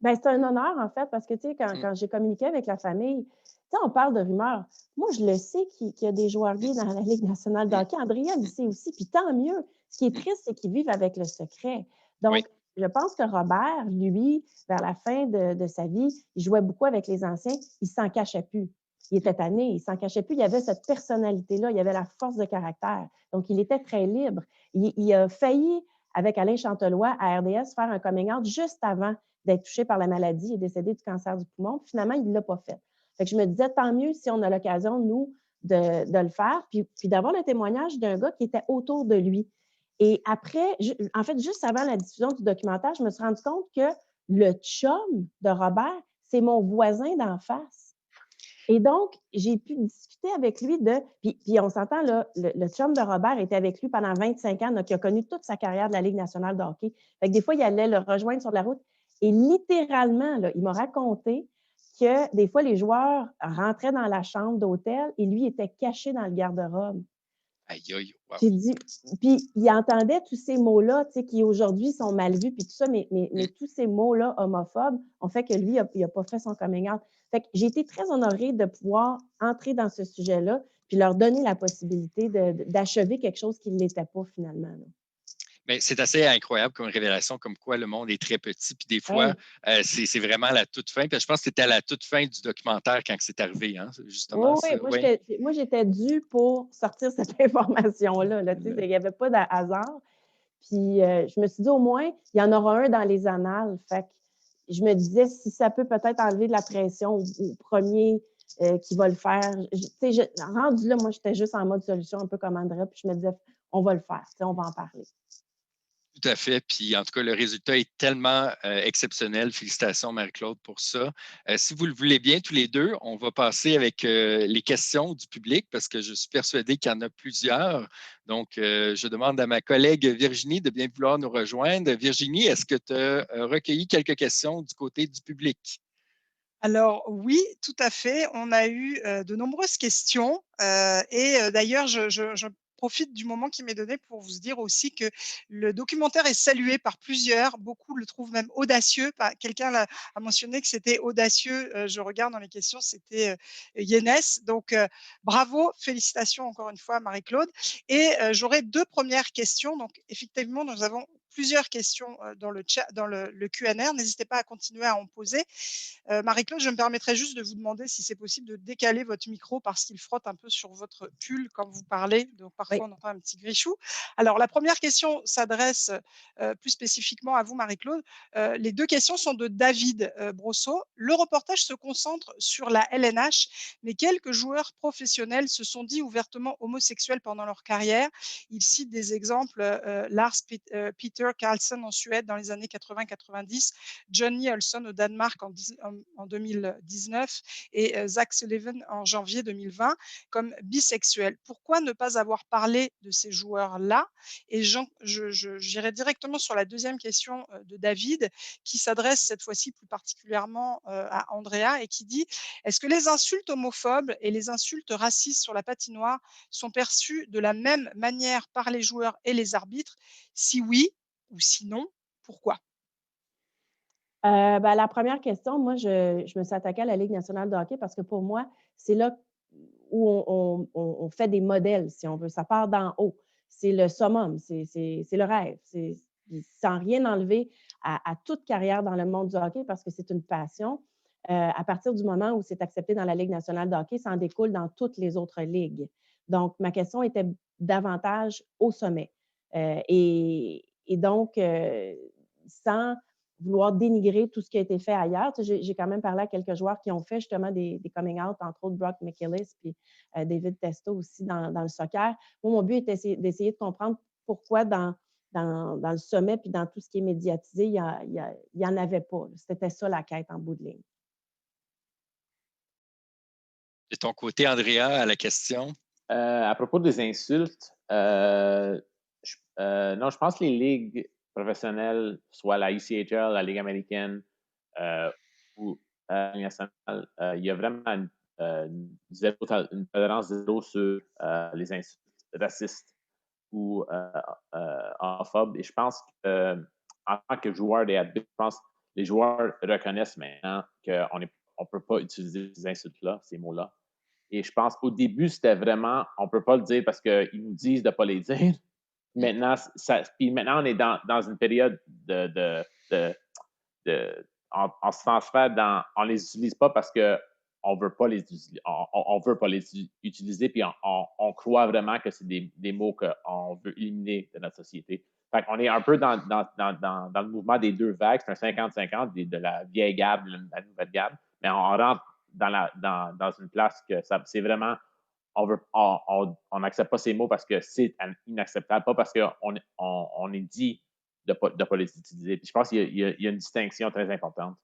Bien, c'est un honneur, en fait, parce que, tu sais, quand j'ai communiqué avec la famille, tu sais, on parle de rumeurs. Moi, je le sais qu'il y a des joueurs gays dans la Ligue nationale de hockey. Andrea le sait aussi, puis tant mieux. Ce qui est triste, c'est qu'ils vivent avec le secret. Donc, je pense que Robert, lui, vers la fin de sa vie, il jouait beaucoup avec les anciens, il s'en cachait plus. Il était tanné, il s'en cachait plus. Il avait cette personnalité-là, il avait la force de caractère. Donc, il était très libre. Il a failli, avec Alain Chantelois, à RDS, faire un coming out juste avant d'être touché par la maladie et décédé du cancer du poumon. Finalement, il ne l'a pas fait. Fait que je me disais, tant mieux si on a l'occasion, nous, de le faire, puis d'avoir le témoignage d'un gars qui était autour de lui. Et après, en fait, juste avant la diffusion du documentaire, je me suis rendu compte que le chum de Robert, c'est mon voisin d'en face. Et donc, j'ai pu discuter avec lui puis on s'entend, là, le chum de Robert était avec lui pendant 25 ans, donc il a connu toute sa carrière de la Ligue nationale de hockey. Fait que des fois, il allait le rejoindre sur la route. Et littéralement, là, il m'a raconté que des fois, les joueurs rentraient dans la chambre d'hôtel et lui était caché dans le garde-robe. Aïe, aïe, wow. J'ai dit, puis il entendait tous ces mots-là, tu sais, qui aujourd'hui sont mal vus, puis tout ça, mais tous ces mots-là homophobes ont fait que lui, il a pas fait son coming out. Fait que j'ai été très honorée de pouvoir entrer dans ce sujet-là, puis leur donner la possibilité d'achever quelque chose qui ne l'était pas finalement, là. Mais c'est assez incroyable comme révélation, comme quoi le monde est très petit. Puis des fois, Hey, c'est vraiment à la toute fin. Puis je pense que c'était à la toute fin du documentaire quand c'est arrivé, hein, justement. oui, Ça. oui, Oui. moi, j'étais due pour sortir cette information-là, là, tu sais, il n'y avait pas de hasard. Puis je me suis dit, au moins, il y en aura un dans les annales. Fait que je me disais, si ça peut peut-être enlever de la pression au premier qui va le faire. Tu sais, rendu là, moi, j'étais juste en mode solution, un peu comme Andrea, puis je me disais, on va le faire, tu sais, on va en parler. Tout à fait. Puis en tout cas, le résultat est tellement exceptionnel. Félicitations, Marie-Claude, pour ça. Si vous le voulez bien, tous les deux, on va passer avec les questions du public parce que je suis persuadé qu'il y en a plusieurs. Donc, je demande à ma collègue Virginie de bien vouloir nous rejoindre. Virginie, est-ce que tu as recueilli quelques questions du côté du public? Alors oui, tout à fait. On a eu, de nombreuses questions, d'ailleurs je profite du moment qui m'est donné pour vous dire aussi que le documentaire est salué par plusieurs. Beaucoup le trouvent même audacieux. Pas quelqu'un a mentionné que c'était audacieux, je regarde dans les questions, c'était, Yénès. Donc, bravo, félicitations encore une fois Marie-Claude j'aurais 2 premières questions. Donc effectivement, nous avons plusieurs questions, dans le chat dans le Q&A. N'hésitez pas à continuer à en poser. Marie-Claude, je me permettrais juste de vous demander si c'est possible de décaler votre micro parce qu'il frotte un peu sur votre pull quand vous parlez, donc Oui. parfois on entend un petit grichou. Alors la première question s'adresse, plus spécifiquement à vous Marie-Claude. Les 2 questions sont de David, Brosseau. Le reportage se concentre sur la LNH, mais quelques joueurs professionnels se sont dits ouvertement homosexuels pendant leur carrière. Il cite des exemples, Peter Carlsen en Suède dans les années 80-90, Johnny Olsson au Danemark en 2019 et Zach Sullivan en janvier 2020 comme bisexuels. Pourquoi ne pas avoir parlé de ces joueurs-là? Et j'irai directement sur la deuxième question de David, qui s'adresse cette fois-ci plus particulièrement à Andrea et qui dit: est-ce que les insultes homophobes et les insultes racistes sur la patinoire sont perçues de la même manière par les joueurs et les arbitres? Si oui ou sinon, pourquoi? Ben, la première question, moi, je me suis attaquée à la Ligue nationale de hockey parce que pour moi, c'est là où on fait des modèles, si on veut. Ça part d'en haut. C'est le summum, c'est le rêve. Sans rien enlever à toute carrière dans le monde du hockey parce que c'est une passion. À partir du moment où c'est accepté dans la Ligue nationale de hockey, ça en découle dans toutes les autres ligues. Donc, ma question était davantage au sommet. Et donc, sans vouloir dénigrer tout ce qui a été fait ailleurs. Tu sais, j'ai quand même parlé à quelques joueurs qui ont fait justement des coming out, entre autres Brock McGillis puis David Testo aussi dans le soccer. Moi, mon but était d'essayer de comprendre pourquoi dans le sommet puis dans tout ce qui est médiatisé, il y en avait pas. C'était ça la quête en bout de ligne. De ton côté, Andrea, à la question? À propos des insultes, non, je pense que les ligues professionnelles, soit la ECHL, la Ligue américaine ou la Ligue nationale, il y a vraiment une tolérance zéro sur les insultes racistes ou homophobes. Et je pense qu'en tant que joueur des arbitres, je pense que les joueurs reconnaissent maintenant qu'on ne peut pas utiliser ces insultes-là, ces mots-là. Et je pense qu'au début, c'était vraiment, on ne peut pas le dire parce qu'ils nous disent de ne pas les dire. Maintenant, puis maintenant, on est dans une période on se transfère dans, on ne les utilise pas parce qu'on veut pas les utiliser, on veut pas les utiliser, puis on croit vraiment que c'est des mots qu'on veut éliminer de notre société. Fait qu'on est un peu dans le mouvement des deux vagues, c'est un 50-50 de la vieille garde et de la nouvelle garde, mais on rentre dans une place que c'est vraiment, on n'accepte pas ces mots parce que c'est inacceptable, pas parce qu'on est dit de ne pas les utiliser. Puis je pense qu'il y a une distinction très importante.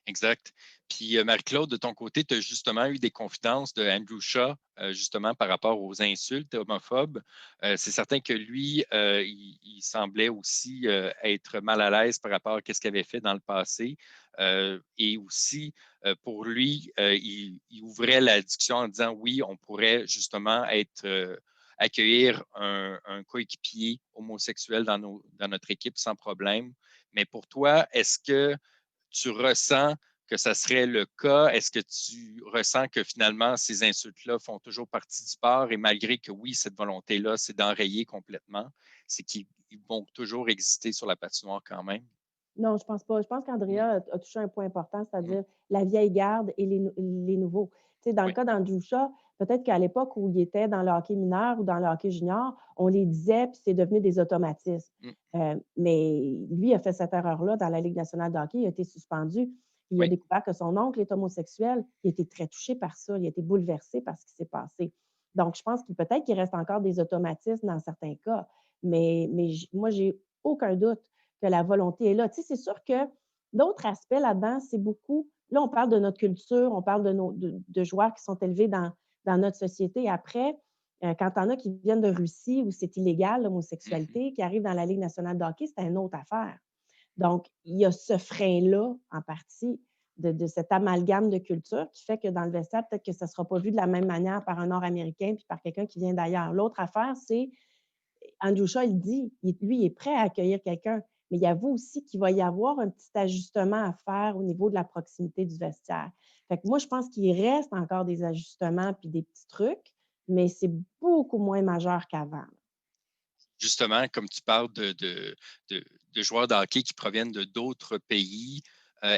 Exact. Puis, Marie-Claude, de ton côté, tu as justement eu des confidences de Andrew Shaw, justement par rapport aux insultes homophobes. C'est certain que lui, il semblait aussi être mal à l'aise par rapport à ce qu'il avait fait dans le passé. Et aussi, pour lui, il ouvrait la discussion en disant oui, on pourrait justement accueillir un coéquipier homosexuel dans notre équipe sans problème. Mais pour toi, est-ce que tu ressens que ça serait le cas? Est-ce que tu ressens que finalement, ces insultes-là font toujours partie du sport et malgré que oui, cette volonté-là, c'est d'enrayer complètement, c'est qu'ils vont toujours exister sur la patinoire quand même? Non, je pense pas. Je pense qu'Andrea Mm. a touché un point important, Mm. c'est-à-dire la vieille garde et les nouveaux. Tu sais, dans le Oui. cas d'Andrew Shaw, peut-être qu'à l'époque où il était dans le hockey mineur ou dans le hockey junior, on les disait, puis c'est devenu des automatismes. Mm. Mais lui a fait cette erreur-là dans la Ligue nationale de hockey, il a été suspendu. Il a Oui. découvert que son oncle est homosexuel. Il a été très touché par ça. Il a été bouleversé par ce qui s'est passé. Donc, je pense qu'il peut-être qu'il reste encore des automatismes dans certains cas. Mais moi, j'ai aucun doute que la volonté est là. Tu sais, c'est sûr que d'autres aspects là-dedans, c'est beaucoup. Là, on parle de notre culture, on parle de joueurs qui sont élevés dans notre société. Après, quand on a qui viennent de Russie où c'est illégal, Mhm. l'homosexualité, qui arrivent dans la Ligue nationale de hockey, c'est une autre affaire. Donc, il y a ce frein-là, en partie, de cet amalgame de culture qui fait que dans le vestiaire, peut-être que ça ne sera pas vu de la même manière par un Nord-Américain puis par quelqu'un qui vient d'ailleurs. L'autre affaire, c'est Andrew Shaw, il dit, lui, il est prêt à accueillir quelqu'un, mais il avoue aussi qu'il va y avoir un petit ajustement à faire au niveau de la proximité du vestiaire. Fait que moi, je pense qu'il reste encore des ajustements puis des petits trucs, mais c'est beaucoup moins majeur qu'avant. Justement, comme tu parles de joueurs de hockey qui proviennent de d'autres pays,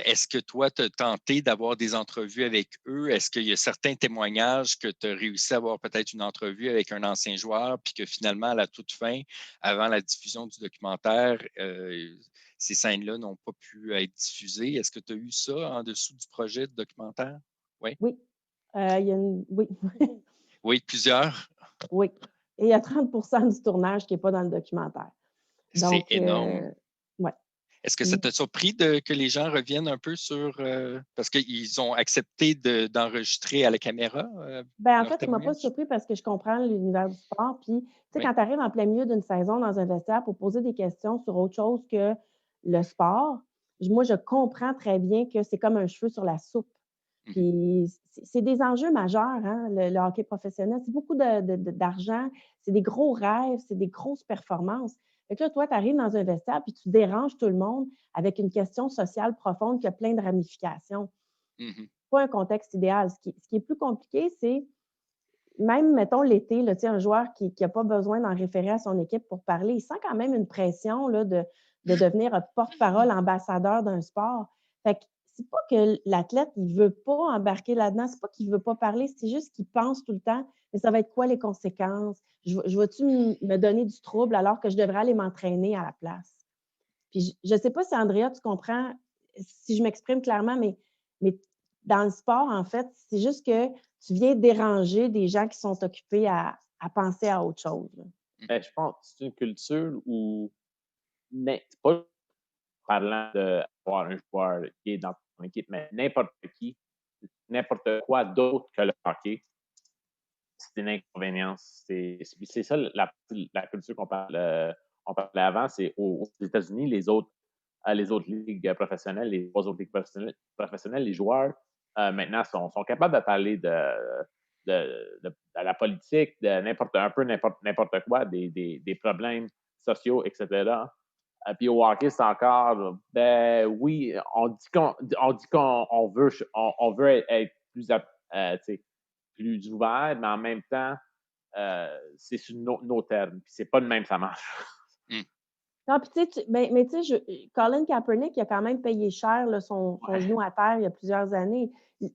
est-ce que toi, tu as tenté d'avoir des entrevues avec eux? Est-ce qu'il y a certains témoignages que tu as réussi à avoir peut-être une entrevue avec un ancien joueur, puis que finalement, à la toute fin, avant la diffusion du documentaire, ces scènes-là n'ont pas pu être diffusées? Est-ce que tu as eu ça en dessous du projet de documentaire? Oui. Oui, il y a oui, Oui, plusieurs. oui. Et il y a 30 du tournage qui n'est pas dans le documentaire. C'est Donc, énorme. ouais. Est-ce que ça t'a surpris que les gens reviennent un peu sur... parce qu'ils ont accepté d'enregistrer à la caméra Ben, en leur fait, ça ne m'a pas témoignage? surpris parce que je comprends l'univers du sport. Puis, tu sais, Oui. quand tu arrives en plein milieu d'une saison dans un vestiaire pour poser des questions sur autre chose que le sport, moi, je comprends très bien que c'est comme un cheveu sur la soupe. Mhm. Puis, c'est des enjeux majeurs, hein, le hockey professionnel. C'est beaucoup d'argent, c'est des gros rêves, c'est des grosses performances. Fait que là, toi, tu arrives dans un vestiaire puis tu déranges tout le monde avec une question sociale profonde qui a plein de ramifications. Mhm. Pas un contexte idéal. Ce qui est plus compliqué, c'est même, mettons, l'été, là, un joueur qui n'a pas besoin d'en référer à son équipe pour parler, il sent quand même une pression là, de devenir un porte-parole, ambassadeur d'un sport. Fait que c'est pas que l'athlète, il veut pas embarquer là-dedans, c'est pas qu'il veut pas parler, c'est juste qu'il pense tout le temps, mais ça va être quoi les conséquences? Je vais-tu me donner du trouble alors que je devrais aller m'entraîner à la place? Puis je ne sais pas si, Andrea, tu comprends, si je m'exprime clairement, mais dans le sport, en fait, c'est juste que tu viens déranger des gens qui sont occupés à penser à autre chose. Ben, je pense que c'est une culture où, mais c'est pas parlant d'avoir un joueur qui est dans ton équipe, mais n'importe qui, n'importe quoi d'autre que le hockey, c'est une inconvénience. C'est ça la culture on parlait avant, c'est aux États-Unis, les autres ligues professionnelles, les trois autres ligues professionnelles, les joueurs maintenant sont capables de parler de la politique, de n'importe quoi, des problèmes sociaux, etc. Puis au hockey, c'est encore, ben oui, on dit qu'on veut être plus, plus ouvert, mais en même temps, c'est sur nos termes. Puis c'est pas de même, ça marche. Mm. Non, puis tu sais, mais tu sais, Colin Kaepernick, il a quand même payé cher là, son Ouais. genou à terre il y a plusieurs années.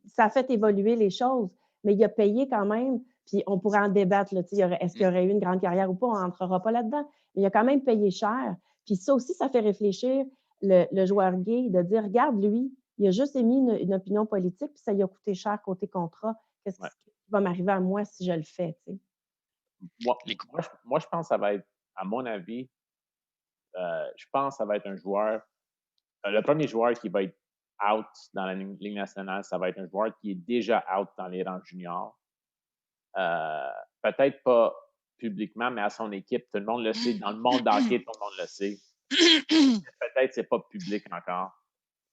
Ça a fait évoluer les choses, mais il a payé quand même, puis on pourrait en débattre, là, est-ce qu'il aurait eu une grande carrière ou pas, on n'entrera pas là-dedans, mais il a quand même payé cher. Puis ça aussi, ça fait réfléchir le joueur gay de dire, regarde, lui, il a juste émis une opinion politique, puis ça lui a coûté cher côté contrat. Qu'est-ce Ouais. qui va m'arriver à moi si je le fais, tu sais? Moi, je pense que ça va être, à mon avis, je pense que ça va être un joueur, le premier joueur qui va être out dans la Ligue nationale, ça va être un joueur qui est déjà out dans les rangs juniors. Peut-être pas publiquement, mais à son équipe, tout le monde le sait. Dans le monde d'hockey, tout le monde le sait. Peut-être que ce n'est pas public encore.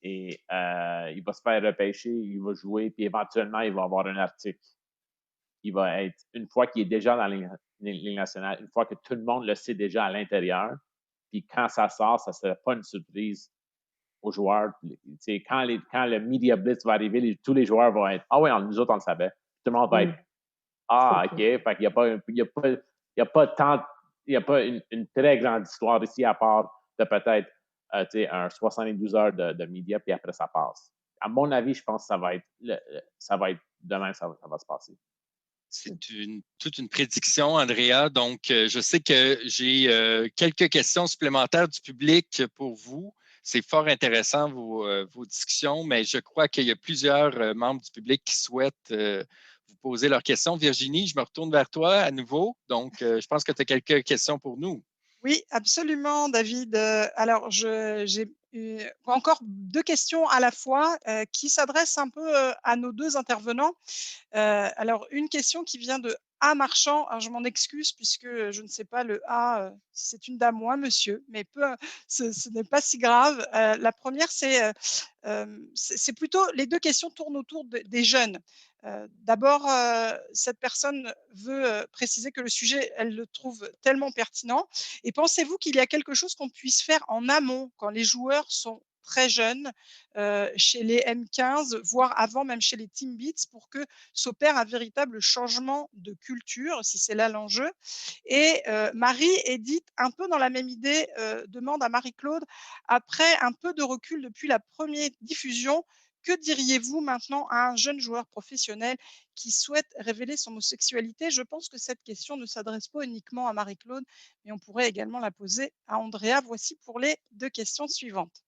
Et il va se faire repêcher, il va jouer, puis éventuellement, il va avoir un article. Il va être, une fois qu'il est déjà dans la Ligue nationale, une fois que tout le monde le sait déjà à l'intérieur, puis quand ça sort, ça ne sera pas une surprise aux joueurs. Quand le Media Blitz va arriver, tous les joueurs vont être « Ah oui, nous autres, on le savait. » Tout le monde va être « Ah, OK. » Fait qu'il n'y a pas une très grande histoire ici à part de peut-être un 72 heures de média, puis après, ça passe. À mon avis, je pense que ça va être demain, ça va se passer. C'est toute une prédiction, Andrea. Donc, je sais que j'ai quelques questions supplémentaires du public pour vous. C'est fort intéressant, vos discussions, mais je crois qu'il y a plusieurs membres du public qui souhaitent vous poser leurs questions. Virginie, je me retourne vers toi à nouveau. Donc, je pense que tu as quelques questions pour nous. Oui, absolument, David. Alors, j'ai encore 2 questions à la fois qui s'adressent un peu à nos 2 intervenants. Alors, une question qui vient de A Marchand. Alors, je m'en excuse puisque je ne sais pas le A, si c'est une dame ou un monsieur, mais ce n'est pas si grave. La première, c'est plutôt les 2 questions tournent autour des jeunes. D'abord, cette personne veut préciser que le sujet, elle le trouve tellement pertinent. Et pensez-vous qu'il y a quelque chose qu'on puisse faire en amont quand les joueurs sont très jeunes, chez les M15, voire avant même chez les Team Beats, pour que s'opère un véritable changement de culture, si c'est là l'enjeu? Et Marie-Édith, un peu dans la même idée, demande à Marie-Claude, après un peu de recul depuis la première diffusion, que diriez-vous maintenant à un jeune joueur professionnel qui souhaite révéler son homosexualité? Je pense que cette question ne s'adresse pas uniquement à Marie-Claude, mais on pourrait également la poser à Andrea. Voici pour les 2 questions suivantes.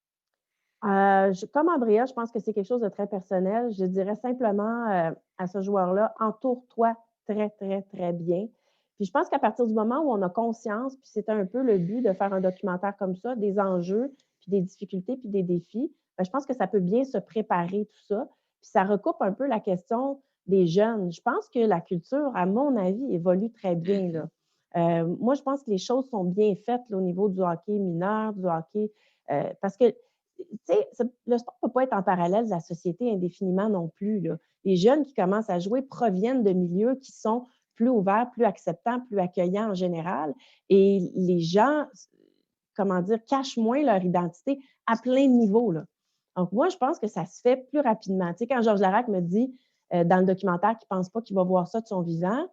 Comme Andrea, je pense que c'est quelque chose de très personnel. Je dirais simplement à ce joueur-là, entoure-toi très, très, très bien. Puis je pense qu'à partir du moment où on a conscience, puis c'était un peu le but de faire un documentaire comme ça, des enjeux, puis des difficultés, puis des défis, bien, je pense que ça peut bien se préparer tout ça. Puis ça recoupe un peu la question des jeunes. Je pense que la culture, à mon avis, évolue très bien, là. Moi, je pense que les choses sont bien faites là, au niveau du hockey mineur, du hockey, parce que tu sais, le sport ne peut pas être en parallèle de la société indéfiniment non plus, là. Les jeunes qui commencent à jouer proviennent de milieux qui sont plus ouverts, plus acceptants, plus accueillants en général. Et les gens, comment dire, cachent moins leur identité à plein de niveaux, là. Donc, moi, je pense que ça se fait plus rapidement. Tu sais, quand Georges Larac me dit dans le documentaire qu'il ne pense pas qu'il va voir ça de son vivant,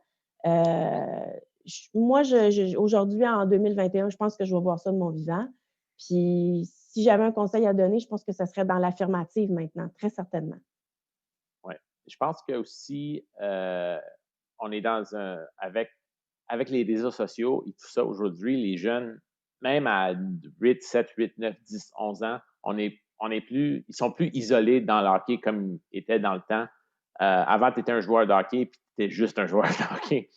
moi, aujourd'hui, en 2021, je pense que je vais voir ça de mon vivant. Puis, si j'avais un conseil à donner, je pense que ce serait dans l'affirmative maintenant, très certainement. Oui. Je pense que aussi, on est avec les réseaux sociaux et tout ça aujourd'hui, les jeunes, même à 8, 7, 8, 9, 10, 11 ans, ils sont plus isolés dans le hockey comme ils étaient dans le temps. Avant, tu étais un joueur de hockey puis tu étais juste un joueur de hockey.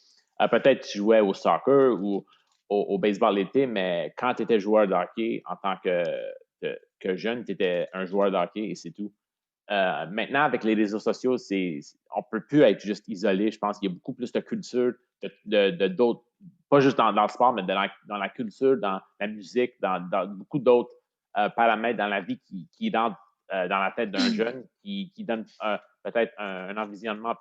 Peut-être tu jouais au soccer ou au baseball l'été, mais quand tu étais joueur de hockey en tant que jeune, tu étais un joueur de hockey et c'est tout. Maintenant, avec les réseaux sociaux, on ne peut plus être juste isolé. Je pense qu'il y a beaucoup plus de culture, de d'autres, pas juste dans le sport, mais dans la culture, dans la musique, dans beaucoup d'autres paramètres dans la vie qui rentrent dans la tête d'un jeune, qui donne peut-être un envisionnement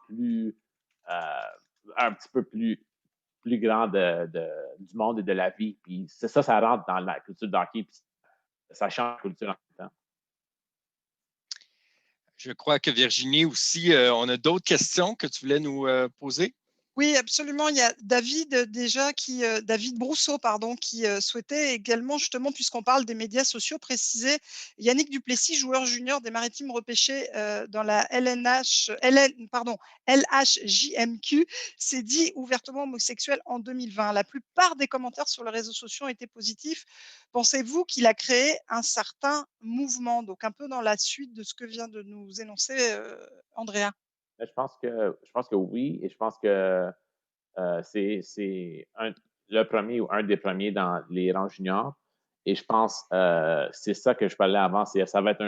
un petit peu plus grand du monde et de la vie. Puis ça rentre dans la culture d'hockey, puis ça change la culture en même temps. Je crois que Virginie aussi, on a d'autres questions que tu voulais nous poser. Oui, absolument. Il y a David déjà David Brousseau, pardon, qui souhaitait également, justement, puisqu'on parle des médias sociaux, préciser Yannick Duplessis, joueur junior des Maritimes repêché dans la LHJMQ, s'est dit ouvertement homosexuel en 2020. La plupart des commentaires sur les réseaux sociaux ont été positifs. Pensez-vous qu'il a créé un certain mouvement? Donc, un peu dans la suite de ce que vient de nous énoncer Andrea. Je pense que oui, et je pense que c'est le premier ou un des premiers dans les rangs juniors. Et je pense c'est ça que je parlais avant, ça va être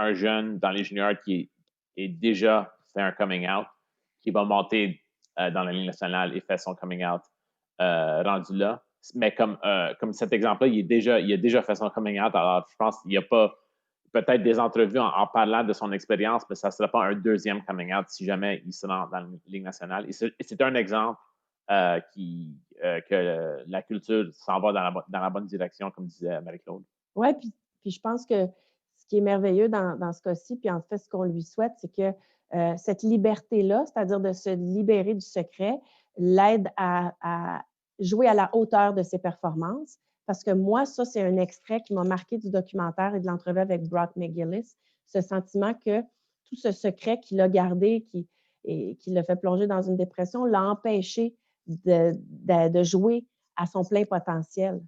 un jeune dans les juniors qui est déjà fait un coming out, qui va monter dans la Ligue nationale et fait son coming out rendu là. Mais comme cet exemple-là, il a déjà fait son coming out. Alors, je pense qu'il n'y a pas peut-être des entrevues en parlant de son expérience, mais ça ne sera pas un deuxième coming out si jamais il se rend dans la Ligue nationale. Et c'est un exemple que la culture s'en va dans la bonne direction, comme disait Marie-Claude. Oui, puis je pense que ce qui est merveilleux dans ce cas-ci, puis en fait, ce qu'on lui souhaite, c'est que cette liberté-là, c'est-à-dire de se libérer du secret, l'aide à jouer à la hauteur de ses performances. Parce que moi, ça, c'est un extrait qui m'a marqué du documentaire et de l'entrevue avec Brock McGillis, ce sentiment que tout ce secret qu'il a gardé, qui l'a fait plonger dans une dépression, l'a empêché de jouer à son plein potentiel.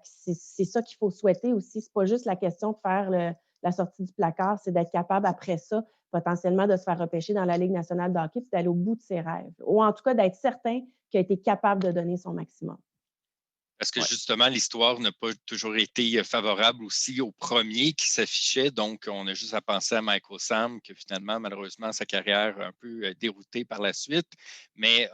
C'est ça qu'il faut souhaiter aussi. C'est pas juste la question de faire la sortie du placard, c'est d'être capable après ça, potentiellement, de se faire repêcher dans la Ligue nationale de hockey puis d'aller au bout de ses rêves. Ou en tout cas, d'être certain qu'il a été capable de donner son maximum. Parce que justement, l'histoire n'a pas toujours été favorable aussi au premier qui s'affichait. Donc, on a juste à penser à Michael Sam, que finalement, malheureusement, sa carrière a un peu déroutée par la suite. Mais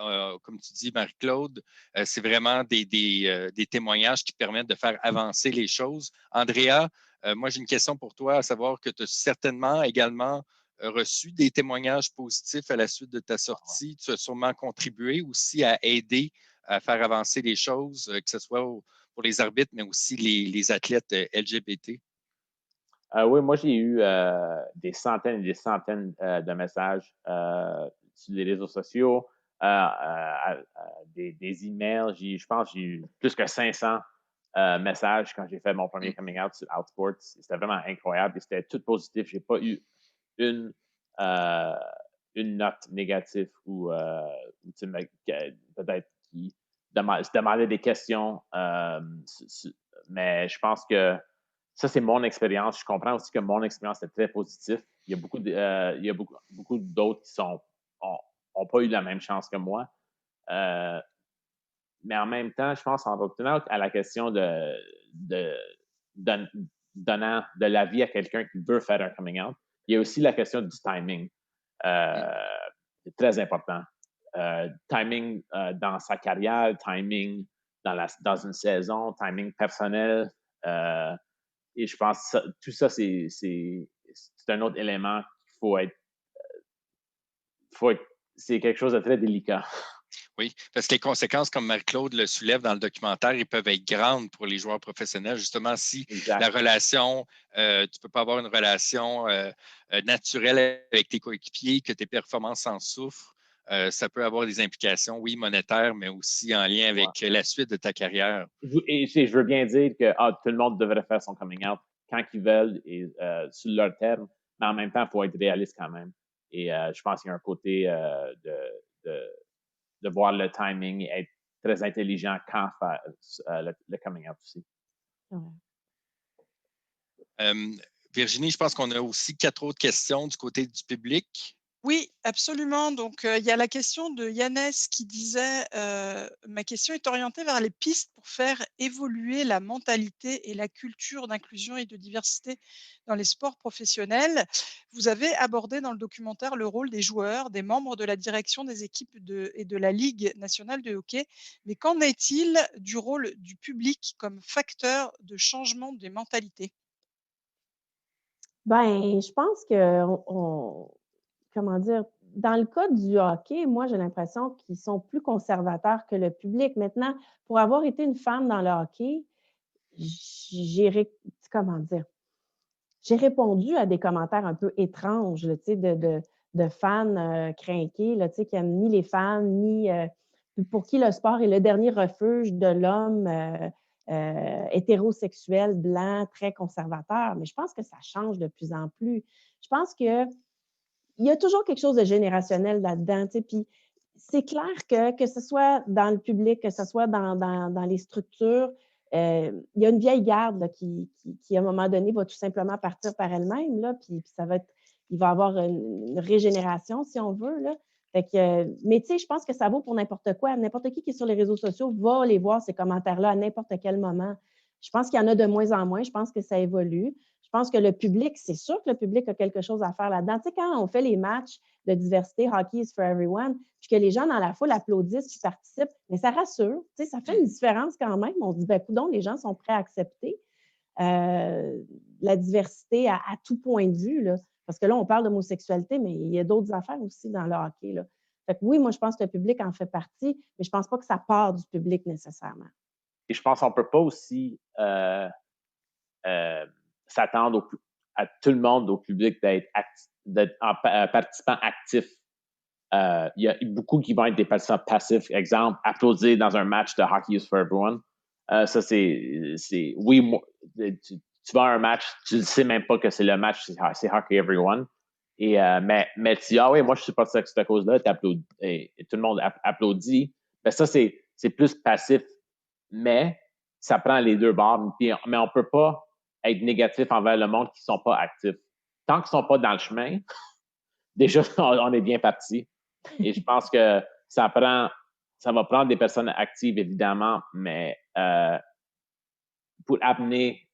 comme tu dis, Marie-Claude, c'est vraiment des témoignages qui permettent de faire avancer les choses. Andrea, moi, j'ai une question pour toi, à savoir que tu as certainement également reçu des témoignages positifs à la suite de ta sortie. Tu as sûrement contribué aussi à aider à faire avancer les choses, que ce soit pour les arbitres, mais aussi les athlètes LGBT? Oui, moi, j'ai eu des centaines et des centaines de messages sur les réseaux sociaux, des emails. Je pense que j'ai eu plus que 500 messages quand j'ai fait mon premier coming out sur Outsports. C'était vraiment incroyable et c'était tout positif. Je n'ai pas eu une note négative ou peut-être qui se demandait des questions. Mais je pense que ça, c'est mon expérience. Je comprends aussi que mon expérience est très positive. Il y a beaucoup d'autres qui n'ont pas eu la même chance que moi. Mais en même temps, je pense en retenant à la question donnant de l'avis à quelqu'un qui veut faire un coming out, il y a aussi la question du timing. C'est très important. Timing dans sa carrière, timing dans une saison, timing personnel. Et je pense que tout ça, c'est un autre élément qu'il faut être. C'est quelque chose de très délicat. Oui, parce que les conséquences, comme Marie-Claude le soulève dans le documentaire, ils peuvent être grandes pour les joueurs professionnels. Justement, si la relation, tu ne peux pas avoir une relation naturelle avec tes coéquipiers, que tes performances en souffrent, ça peut avoir des implications, oui, monétaires, mais aussi en lien avec la suite de ta carrière. Et je veux bien dire que tout le monde devrait faire son coming out quand ils veulent et sur leur terme, mais en même temps, il faut être réaliste quand même. Et je pense qu'il y a un côté de voir le timing et être très intelligent quand faire le coming out aussi. Virginie, je pense qu'on a aussi 4 autres questions du côté du public. Oui, absolument. Donc, il y a la question de Yannès qui disait ma question est orientée vers les pistes pour faire évoluer la mentalité et la culture d'inclusion et de diversité dans les sports professionnels. Vous avez abordé dans le documentaire le rôle des joueurs, des membres de la direction des équipes et de la Ligue nationale de hockey. Mais qu'en est-il du rôle du public comme facteur de changement des mentalités? Ben, je pense que comment dire, dans le cas du hockey, moi, j'ai l'impression qu'ils sont plus conservateurs que le public. Maintenant, pour avoir été une femme dans le hockey, comment dire, j'ai répondu à des commentaires un peu étranges, là, de fans crinqués, là, qui n'aiment ni les fans, ni pour qui le sport est le dernier refuge de l'homme hétérosexuel, blanc, très conservateur. Mais je pense que ça change de plus en plus. Je pense que il y a toujours quelque chose de générationnel là-dedans, puis c'est clair que ce soit dans le public, que ce soit dans les structures, il y a une vieille garde là, qui, à un moment donné, va tout simplement partir par elle-même, là, puis ça va être, il va y avoir une régénération, si on veut, là. Fait que, mais tu sais, je pense que ça vaut pour n'importe quoi. N'importe qui est sur les réseaux sociaux va aller voir ces commentaires-là à n'importe quel moment. Je pense qu'il y en a de moins en moins. Je pense que ça évolue. Je pense que le public, c'est sûr que le public a quelque chose à faire là-dedans. Tu sais, quand on fait les matchs de diversité, Hockey is for everyone, puis que les gens dans la foule applaudissent puis participent, mais ça rassure. Tu sais, ça fait une différence quand même. On se dit, ben, coudonc, les gens sont prêts à accepter la diversité à tout point de vue, là. Parce que là, on parle d'homosexualité, mais il y a d'autres affaires aussi dans le hockey, là. Fait que oui, moi, je pense que le public en fait partie, mais je pense pas que ça part du public nécessairement. Et je pense qu'on peut pas aussi s'attendre à tout le monde, au public, d'être un participant actif. Il y a beaucoup qui vont être des participants passifs. Exemple, applaudir dans un match de Hockey is for Everyone. Ça, oui, moi, tu vas à un match, tu ne sais même pas que c'est le match, c'est Hockey Everyone. Mais tu dis, ah oui, moi, je suis pas cette cause-là, et tout le monde applaudit. Ben, ça, c'est plus passif. Mais ça prend les deux bords. Mais on ne peut pas être négatif envers le monde qui ne sont pas actifs. Tant qu'ils ne sont pas dans le chemin, déjà, on est bien parti. Et je pense que ça va prendre des personnes actives, évidemment, mais pour amener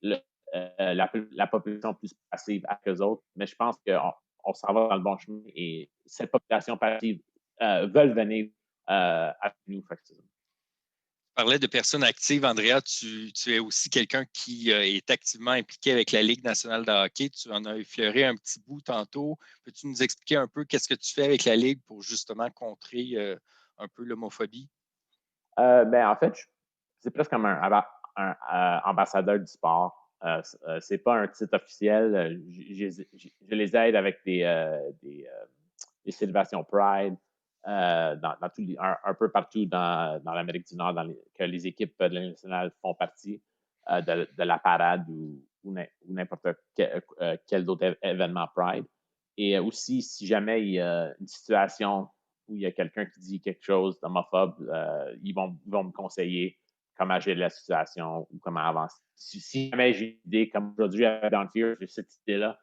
la population plus passive à eux autres. Mais je pense qu'on s'en va dans le bon chemin et cette population passive veulent venir à nous. Tu parlais de personnes actives. Andrea, tu es aussi quelqu'un qui est activement impliqué avec la Ligue nationale de hockey. Tu en as effleuré un petit bout tantôt. Peux-tu nous expliquer un peu qu'est-ce que tu fais avec la Ligue pour justement contrer un peu l'homophobie? En fait, c'est presque comme un ambassadeur du sport. C'est pas un titre officiel. Je les aide avec des célébrations Pride un peu partout dans l'Amérique du Nord, que les équipes de la Ligue nationale font partie de la parade ou n'importe quel autre événement Pride. Et aussi, si jamais il y a une situation où il y a quelqu'un qui dit quelque chose d'homophobe, ils vont me conseiller comment gérer la situation ou comment avancer. Si jamais j'ai une idée, comme aujourd'hui à Down Fear, j'ai cette idée-là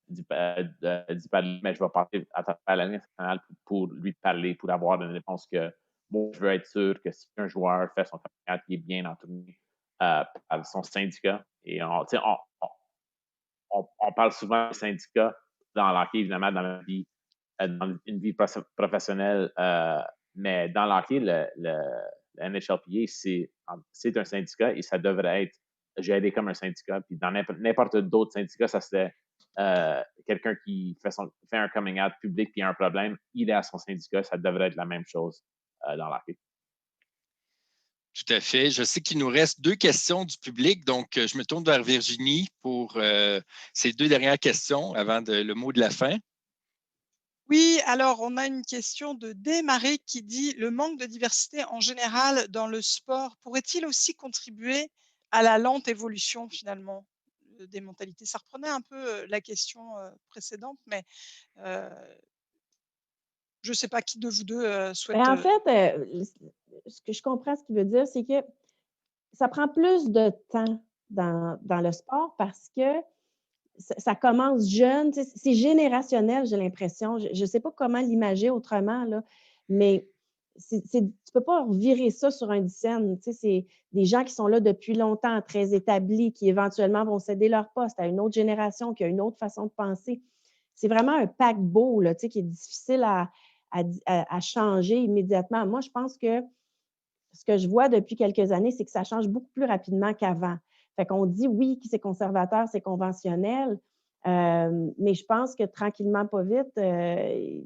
d'y parler, mais je vais parler à la Ligue nationale pour lui parler, pour avoir une réponse que moi, je veux être sûr que si un joueur fait son travail, il est bien entouré par son syndicat. Et on parle souvent des syndicats dans l'hockey, évidemment, dans une vie professionnelle, mais dans l'hockey, le NHLPA, c'est un syndicat et ça devrait être géré comme un syndicat. Puis dans n'importe d'autres syndicats, ça serait quelqu'un qui fait un coming out public puis a un problème, il est à son syndicat, ça devrait être la même chose dans l'hockey. Tout à fait. Je sais qu'il nous reste 2 questions du public, donc je me tourne vers Virginie pour ces 2 dernières questions avant le mot de la fin. Oui, alors on a une question de Desmarais qui dit « Le manque de diversité en général dans le sport pourrait-il aussi contribuer à la lente évolution finalement des mentalités ?» Ça reprenait un peu la question précédente, mais je ne sais pas qui de vous deux souhaite… En fait, ce que je comprends ce qu'il veut dire, c'est que ça prend plus de temps dans le sport parce que ça commence jeune, tu sais, c'est générationnel, j'ai l'impression. Je ne sais pas comment l'imager autrement, là, mais tu ne peux pas revirer ça sur un dizaine. Tu sais, c'est des gens qui sont là depuis longtemps, très établis, qui éventuellement vont céder leur poste à une autre génération qui a une autre façon de penser. C'est vraiment un paquebot là, tu sais, qui est difficile à changer immédiatement. Moi, je pense que ce que je vois depuis quelques années, c'est que ça change beaucoup plus rapidement qu'avant. Fait qu'on dit oui que c'est conservateur, c'est conventionnel, mais je pense que tranquillement, pas vite, je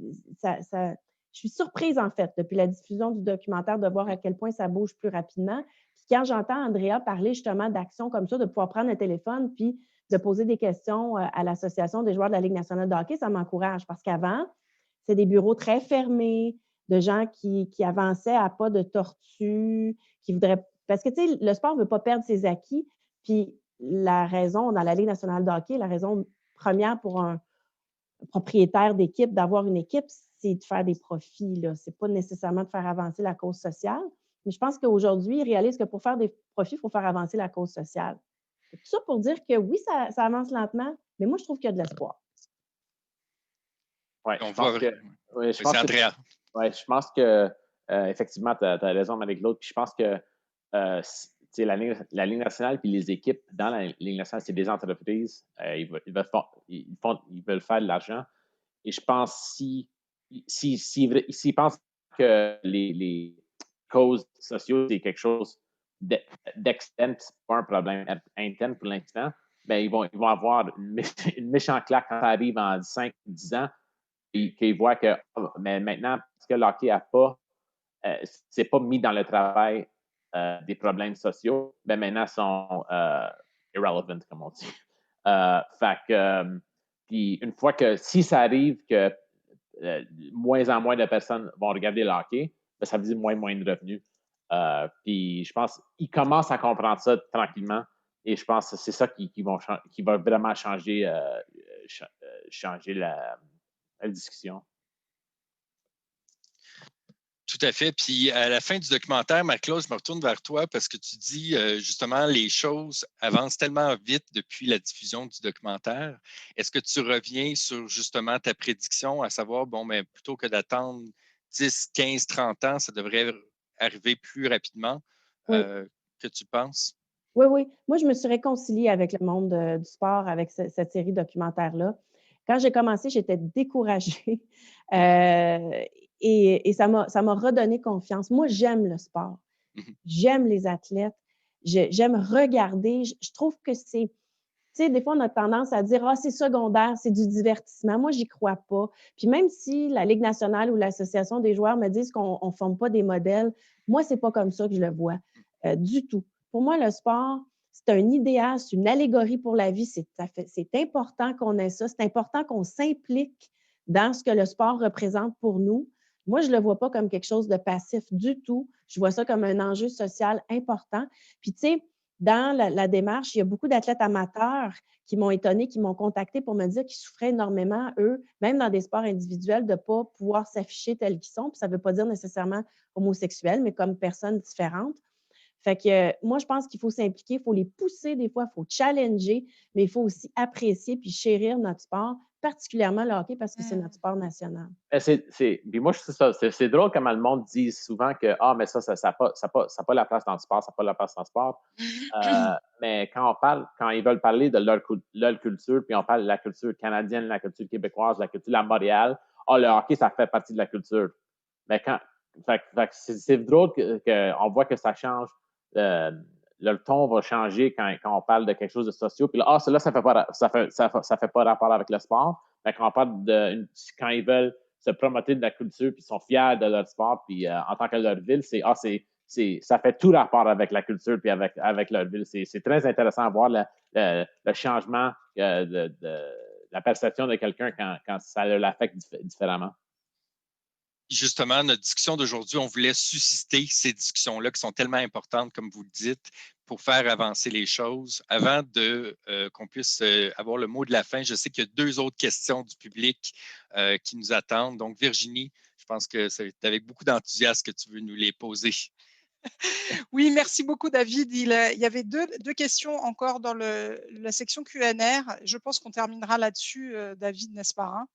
suis surprise en fait depuis la diffusion du documentaire de voir à quel point ça bouge plus rapidement. Puis quand j'entends Andrea parler justement d'actions comme ça, de pouvoir prendre un téléphone puis de poser des questions à l'Association des joueurs de la Ligue nationale de hockey, ça m'encourage parce qu'avant, c'est des bureaux très fermés, de gens qui avançaient à pas de tortue, qui voudraient… Parce que, tu sais, le sport ne veut pas perdre ses acquis. Puis la raison, dans la Ligue nationale de hockey, la raison première pour un propriétaire d'équipe d'avoir une équipe, c'est de faire des profits. Ce n'est pas nécessairement de faire avancer la cause sociale. Mais je pense qu'aujourd'hui, ils réalisent que pour faire des profits, il faut faire avancer la cause sociale. Tout ça pour dire que oui, ça avance lentement, mais moi, je trouve qu'il y a de l'espoir. Oui, je pense que… C'est Andrea. Oui, je pense que effectivement, tu as raison, Marie-Claude. Puis je pense que la Ligue nationale puis les équipes dans la Ligue nationale, c'est des entreprises. Ils veulent faire de l'argent. Et je pense s'ils pensent que les causes sociales, c'est quelque chose d'externe, c'est pas un problème interne pour l'instant, ben ils vont avoir une méchante claque quand ça arrive en 5-10 ans, et qu'ils voient que mais maintenant, parce que le hockey n'a pas, c'est pas mis dans le travail des problèmes sociaux, ben maintenant sont irrelevant, comme on dit. Fait que, puis une fois que, si ça arrive que moins en moins de personnes vont regarder le hockey, ben, ça veut dire moins de revenus. Puis je pense qu'ils commencent à comprendre ça tranquillement, et je pense que c'est ça qui va vraiment changer, changer la discussion. Tout à fait. Puis à la fin du documentaire, Marc-Claude, je me retourne vers toi parce que tu dis justement les choses avancent tellement vite depuis la diffusion du documentaire. Est-ce que tu reviens sur justement ta prédiction, à savoir, bon, mais plutôt que d'attendre 10, 15, 30 ans, ça devrait arriver plus rapidement Oui. que tu penses? Oui, oui. Moi, je me suis réconciliée avec le monde du sport, avec cette série documentaire-là. Quand j'ai commencé, j'étais découragée et ça m'a redonné confiance. Moi, j'aime le sport. J'aime les athlètes. J'aime regarder. Je trouve que c'est, tu sais, des fois, on a tendance à dire, ah, c'est secondaire, c'est du divertissement. Moi, j'y crois pas. Puis même si la Ligue nationale ou l'Association des joueurs me disent qu'on ne forme pas des modèles, moi, c'est pas comme ça que je le vois, du tout. Pour moi, le sport, c'est un idéal, c'est une allégorie pour la vie. C'est important qu'on ait ça. C'est important qu'on s'implique dans ce que le sport représente pour nous. Moi, je ne le vois pas comme quelque chose de passif du tout. Je vois ça comme un enjeu social important. Puis, tu sais, dans la démarche, il y a beaucoup d'athlètes amateurs qui m'ont étonnée, qui m'ont contacté pour me dire qu'ils souffraient énormément, eux, même dans des sports individuels, de ne pas pouvoir s'afficher tels qu'ils sont. Puis ça ne veut pas dire nécessairement homosexuels, mais comme personnes différentes. Fait que moi, je pense qu'il faut s'impliquer, il faut les pousser des fois, il faut challenger, mais il faut aussi apprécier puis chérir notre sport, particulièrement le hockey parce que c'est notre sport national. Puis moi, je trouve ça, c'est drôle comment le monde dit souvent que mais ça n'a pas la place dans le sport, ça n'a pas la place dans le sport. Mais quand ils veulent parler de leur culture, puis on parle de la culture canadienne, la culture québécoise, la culture de Montréal, le hockey, ça fait partie de la culture. Mais c'est drôle qu'on voit que ça change. Le ton va changer quand on parle de quelque chose de social. Puis là, ça fait pas rapport avec le sport. Mais quand on parle quand ils veulent se promoter de la culture, puis ils sont fiers de leur sport, puis en tant que leur ville, ça fait tout rapport avec la culture puis avec leur ville. C'est très intéressant à voir le changement de la perception de quelqu'un quand ça l'affecte différemment. Justement, notre discussion d'aujourd'hui, on voulait susciter ces discussions-là qui sont tellement importantes, comme vous le dites, pour faire avancer les choses. Avant qu'on puisse avoir le mot de la fin, je sais qu'il y a 2 autres questions du public qui nous attendent. Donc, Virginie, je pense que c'est avec beaucoup d'enthousiasme que tu veux nous les poser. Oui, merci beaucoup, David. Il y avait deux questions encore dans la section Q&R. Je pense qu'on terminera là-dessus, David, n'est-ce pas? Hein?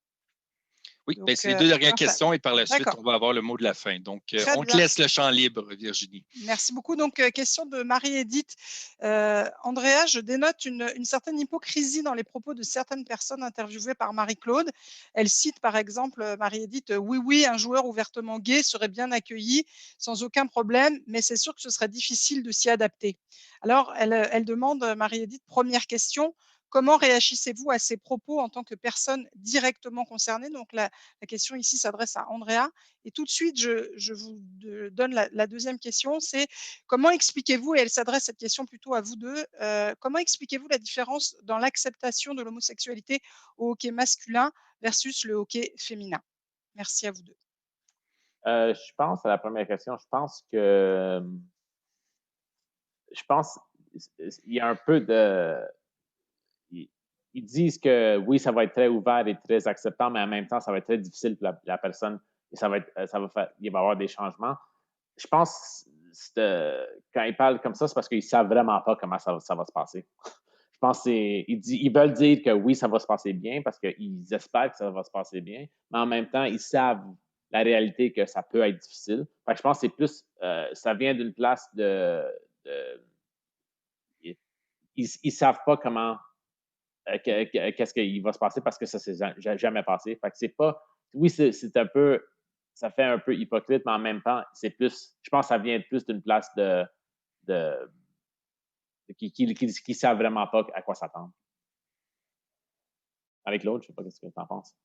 Oui, c'est les 2 dernières parfait. questions et par la suite, on va avoir le mot de la fin. Donc, on te laisse le champ libre, Virginie. Merci beaucoup. Donc, question de Marie-Édith. Andrea, je dénote une certaine hypocrisie dans les propos de certaines personnes interviewées par Marie-Claude. Elle cite par exemple, Marie-Édith, oui, un joueur ouvertement gay serait bien accueilli sans aucun problème, mais c'est sûr que ce serait difficile de s'y adapter. Alors, elle demande, Marie-Édith, première question, comment réagissez-vous à ces propos en tant que personne directement concernée? Donc, la question ici s'adresse à Andrea. Et tout de suite, je vous donne la deuxième question, c'est comment expliquez-vous, et elle s'adresse cette question plutôt à vous deux, comment expliquez-vous la différence dans l'acceptation de l'homosexualité au hockey masculin versus le hockey féminin? Merci à vous deux. Je pense à la première question, je pense il y a un peu de. Ils disent que oui, ça va être très ouvert et très acceptant, mais en même temps, ça va être très difficile pour la personne et il va y avoir des changements. Je pense que quand ils parlent comme ça, c'est parce qu'ils ne savent vraiment pas comment ça va se passer. Je pense qu'ils veulent dire que oui, ça va se passer bien parce qu'ils espèrent que ça va se passer bien, mais en même temps, ils savent la réalité que ça peut être difficile. Fait que je pense que c'est plus, ça vient d'une place de ils savent pas comment, qu'est-ce qui va se passer parce que ça s'est jamais passé. Fait que c'est pas, oui, c'est un peu, ça fait un peu hypocrite, mais en même temps, c'est plus, je pense que ça vient plus d'une place qui savent vraiment pas à quoi s'attendre. Avec l'autre, je sais pas ce que tu en penses.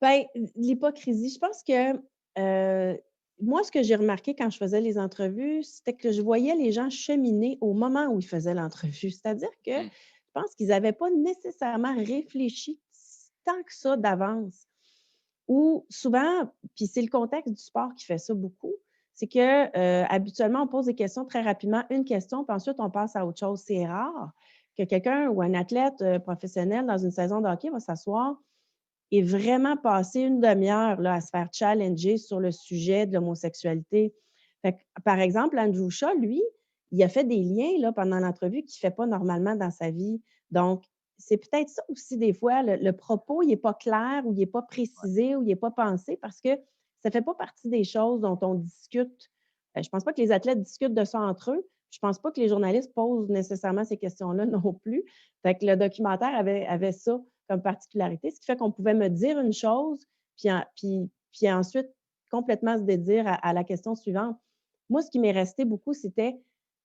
Ben, l'hypocrisie, je pense que moi, ce que j'ai remarqué quand je faisais les entrevues, c'était que je voyais les gens cheminer au moment où ils faisaient l'entrevue. C'est-à-dire que je pense qu'ils n'avaient pas nécessairement réfléchi tant que ça d'avance. Ou souvent, puis c'est le contexte du sport qui fait ça beaucoup, c'est que habituellement, on pose des questions très rapidement, une question, puis ensuite on passe à autre chose. C'est rare que quelqu'un ou un athlète professionnel dans une saison de hockey va s'asseoir et vraiment passer une demi-heure là, à se faire challenger sur le sujet de l'homosexualité. Fait que, par exemple, Andrew Shaw, lui, il a fait des liens là, pendant l'entrevue qu'il ne fait pas normalement dans sa vie. Donc, c'est peut-être ça aussi des fois, le propos, il n'est pas clair ou il n'est pas précisé ou il n'est pas pensé parce que ça ne fait pas partie des choses dont on discute. Je ne pense pas que les athlètes discutent de ça entre eux. Je ne pense pas que les journalistes posent nécessairement ces questions-là non plus. Fait que le documentaire avait ça comme particularité, ce qui fait qu'on pouvait me dire une chose, puis ensuite complètement se dédire à la question suivante. Moi, ce qui m'est resté beaucoup, c'était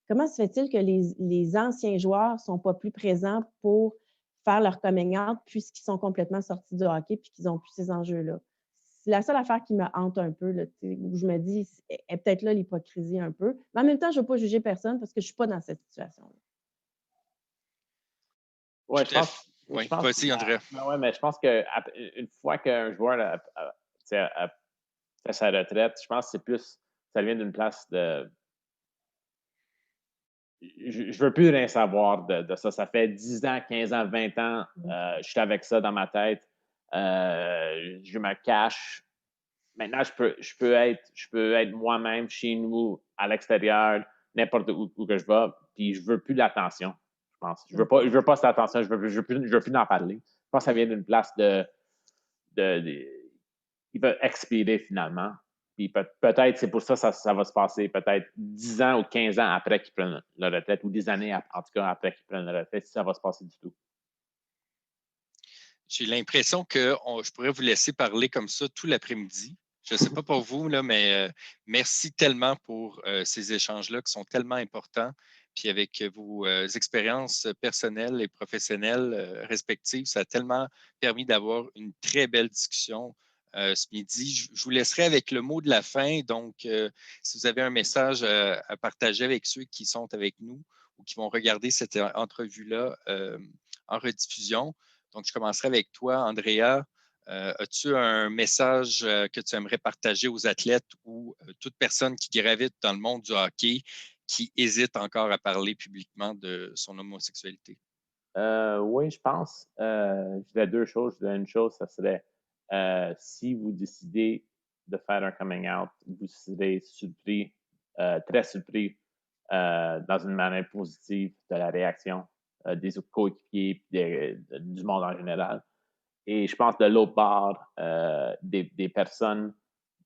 comment se fait-il que les anciens joueurs ne sont pas plus présents pour faire leur coming out puisqu'ils sont complètement sortis du hockey puis qu'ils n'ont plus ces enjeux-là? C'est la seule affaire qui me hante un peu, là, où je me dis, est peut-être là l'hypocrisie un peu. Mais en même temps, je ne veux pas juger personne parce que je ne suis pas dans cette situation-là. Oui, je pense. Oui, je pense vas-y, Andrea. Ouais, mais je pense qu'une fois qu'un joueur a fait sa retraite, je pense que c'est plus, ça vient d'une place de. Je veux plus rien savoir de ça. Ça fait 10 ans, 15 ans, 20 ans, je suis avec ça dans ma tête. Je me cache. Maintenant, je peux être moi-même chez nous, à l'extérieur, n'importe où que je vais, puis je veux plus l'attention, je pense. Je veux pas cette attention, je veux plus en parler. Je pense que ça vient d'une place qui va expirer finalement. Puis peut-être c'est pour ça que ça va se passer peut-être 10 ans ou 15 ans après qu'ils prennent leur retraite, ou des années en tout cas après qu'ils prennent leur retraite, si ça va se passer du tout. J'ai l'impression que je pourrais vous laisser parler comme ça tout l'après-midi. Je ne sais pas pour vous, là, mais merci tellement pour ces échanges-là qui sont tellement importants. Puis avec vos expériences personnelles et professionnelles respectives, ça a tellement permis d'avoir une très belle discussion ce midi. Je vous laisserai avec le mot de la fin. Donc, si vous avez un message à partager avec ceux qui sont avec nous ou qui vont regarder cette entrevue-là en rediffusion. Donc, je commencerai avec toi, Andrea. As-tu un message que tu aimerais partager aux athlètes ou toute personne qui gravite dans le monde du hockey qui hésite encore à parler publiquement de son homosexualité? Oui, je pense. Je dirais deux choses. Je dirais une chose, ça serait si vous décidez de faire un coming out, vous serez surpris, très surpris, dans une manière positive de la réaction des coéquipiers et du monde en général. Et je pense de l'autre part, des personnes,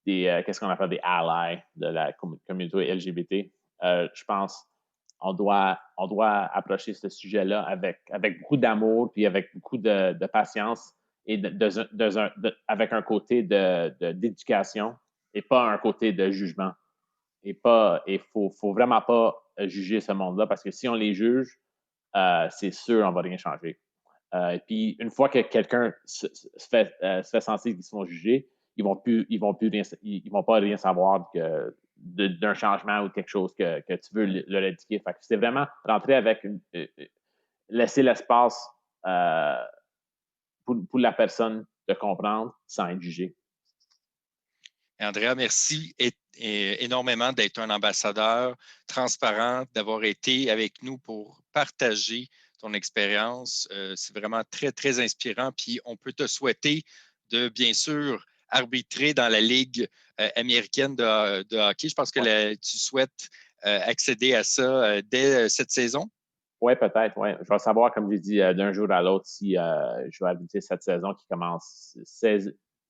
qu'est-ce qu'on appelle des allies de la communauté LGBT, je pense on doit approcher ce sujet-là avec beaucoup d'amour puis avec beaucoup de patience et avec un côté d'éducation et pas un côté de jugement. Et faut vraiment pas juger ce monde-là parce que si on les juge, c'est sûr on va rien changer. Et puis une fois que quelqu'un se fait sentir qu'ils se font juger, ils vont pas rien savoir d'un changement ou quelque chose que tu veux leur indiquer. Fait que c'est vraiment rentrer avec laisser l'espace pour la personne de comprendre sans être jugé. Andrea, merci énormément d'être un ambassadeur transparent, d'avoir été avec nous pour partager ton expérience. C'est vraiment très, très inspirant. Puis on peut te souhaiter de, bien sûr, arbitrer dans la Ligue américaine de hockey. Je pense que tu souhaites accéder à ça dès cette saison. Oui, peut-être, oui. Je vais savoir, comme j'ai dit, d'un jour à l'autre si je vais arbitrer cette saison qui commence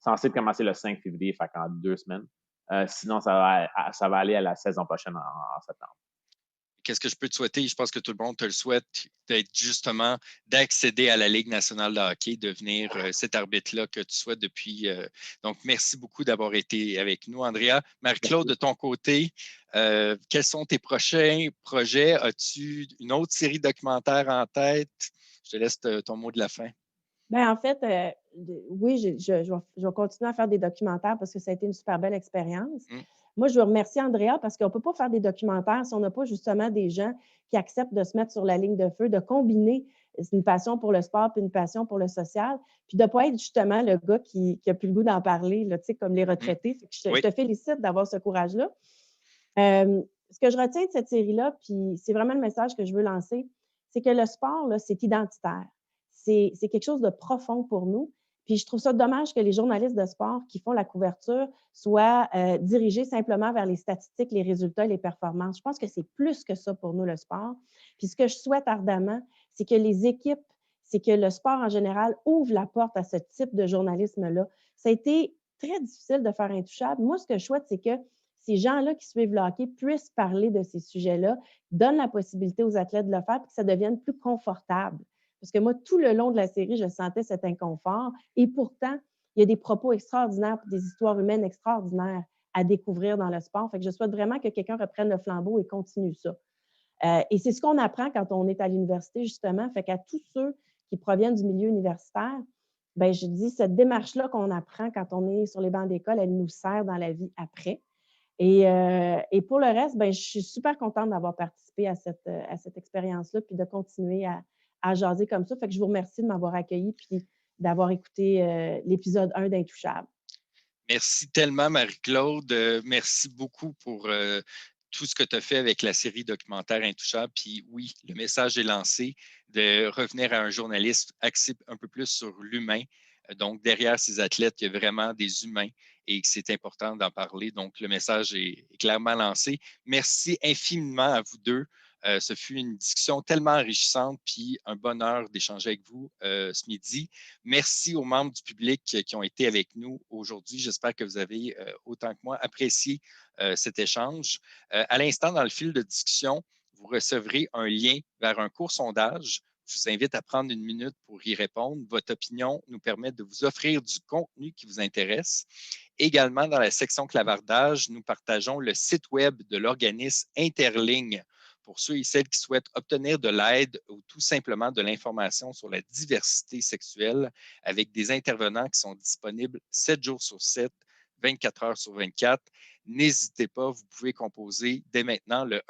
censé commencer le 5 février, fait qu'en 2 semaines. Sinon, ça va aller à la saison prochaine en septembre. qu'est-ce que je peux te souhaiter? Je pense que tout le monde te le souhaite, d'être justement, d'accéder à la Ligue nationale de hockey, devenir cet arbitre-là que tu souhaites depuis. Donc, merci beaucoup d'avoir été avec nous, Andrea. Marie-Claude, de ton côté, quels sont tes prochains projets? As-tu une autre série documentaire en tête? Je te laisse ton mot de la fin. Bien, en fait, oui, je vais continuer à faire des documentaires parce que ça a été une super belle expérience. Moi, je veux remercier Andrea parce qu'on ne peut pas faire des documentaires si on n'a pas justement des gens qui acceptent de se mettre sur la ligne de feu, de combiner une passion pour le sport puis une passion pour le social, puis de ne pas être justement le gars qui n'a plus le goût d'en parler, là, comme les retraités. Je te félicite d'avoir ce courage-là. Ce que je retiens de cette série-là, puis c'est vraiment le message que je veux lancer, c'est que le sport, là, c'est identitaire. C'est quelque chose de profond pour nous. Puis je trouve ça dommage que les journalistes de sport qui font la couverture soient dirigés simplement vers les statistiques, les résultats, les performances. Je pense que c'est plus que ça pour nous, le sport. Puis ce que je souhaite ardemment, c'est que les équipes, c'est que le sport en général ouvre la porte à ce type de journalisme-là. Ça a été très difficile de faire Intouchable. Moi, ce que je souhaite, c'est que ces gens-là qui suivent le hockey puissent parler de ces sujets-là, donnent la possibilité aux athlètes de le faire, puis que ça devienne plus confortable. Parce que moi, tout le long de la série, je sentais cet inconfort. Et pourtant, il y a des propos extraordinaires, des histoires humaines extraordinaires à découvrir dans le sport. Fait que je souhaite vraiment que quelqu'un reprenne le flambeau et continue ça. Et c'est ce qu'on apprend quand on est à l'université, justement. Fait qu'à tous ceux qui proviennent du milieu universitaire, bien, je dis, cette démarche-là qu'on apprend quand on est sur les bancs d'école, elle nous sert dans la vie après. Et pour le reste, ben, je suis super contente d'avoir participé à cette expérience-là, puis de continuer à jaser comme ça. Fait que je vous remercie de m'avoir accueilli puis d'avoir écouté l'épisode 1 d'Intouchable. Merci tellement, Marie-Claude. Merci beaucoup pour tout ce que tu as fait avec la série documentaire Intouchable. Puis oui, le message est lancé de revenir à un journaliste axé un peu plus sur l'humain. Donc, derrière ces athlètes, il y a vraiment des humains et que c'est important d'en parler. Donc, le message est clairement lancé. Merci infiniment à vous deux. Ce fut une discussion tellement enrichissante, puis un bonheur d'échanger avec vous ce midi. Merci aux membres du public qui ont été avec nous aujourd'hui. J'espère que vous avez, autant que moi, apprécié cet échange. À l'instant, dans le fil de discussion, vous recevrez un lien vers un court sondage. Je vous invite à prendre une minute pour y répondre. Votre opinion nous permet de vous offrir du contenu qui vous intéresse. Également, dans la section clavardage, nous partageons le site web de l'organisme Interligne pour ceux et celles qui souhaitent obtenir de l'aide ou tout simplement de l'information sur la diversité sexuelle avec des intervenants qui sont disponibles 7 jours sur 7, 24 heures sur 24. N'hésitez pas, vous pouvez composer dès maintenant le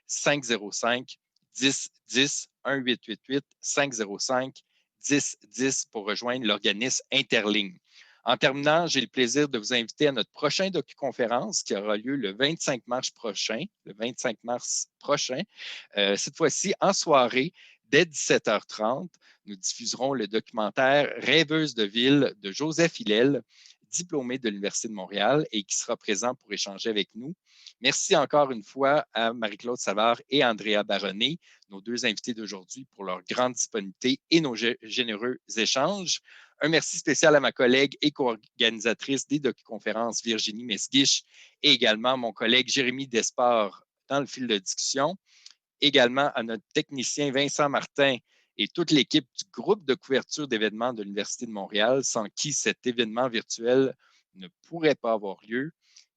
1-888-505-1010, 1-888-505-1010 pour rejoindre l'organisme Interligne. En terminant, j'ai le plaisir de vous inviter à notre prochain docu-conférence qui aura lieu le 25 mars prochain. Cette fois-ci, en soirée, dès 17h30, nous diffuserons le documentaire Rêveuse de ville de Joseph Hillel, diplômé de l'Université de Montréal et qui sera présent pour échanger avec nous. Merci encore une fois à Marie-Claude Savard et Andrea Baronnet, nos deux invités d'aujourd'hui, pour leur grande disponibilité et nos généreux échanges. Un merci spécial à ma collègue et co-organisatrice des docu-conférences Virginie Mesguich et également mon collègue Jérémy Desport dans le fil de discussion. Également à notre technicien Vincent Martin et toute l'équipe du groupe de couverture d'événements de l'Université de Montréal, sans qui cet événement virtuel ne pourrait pas avoir lieu.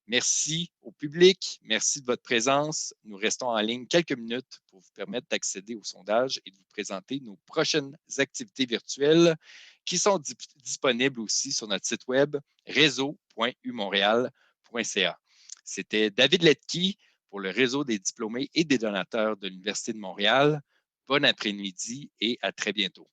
Merci au public, merci de votre présence. Nous restons en ligne quelques minutes pour vous permettre d'accéder au sondage et de vous présenter nos prochaines activités virtuelles qui sont disponibles aussi sur notre site web réseau.umontréal.ca. C'était David Letki pour le réseau des diplômés et des donateurs de l'Université de Montréal. Bon après-midi et à très bientôt.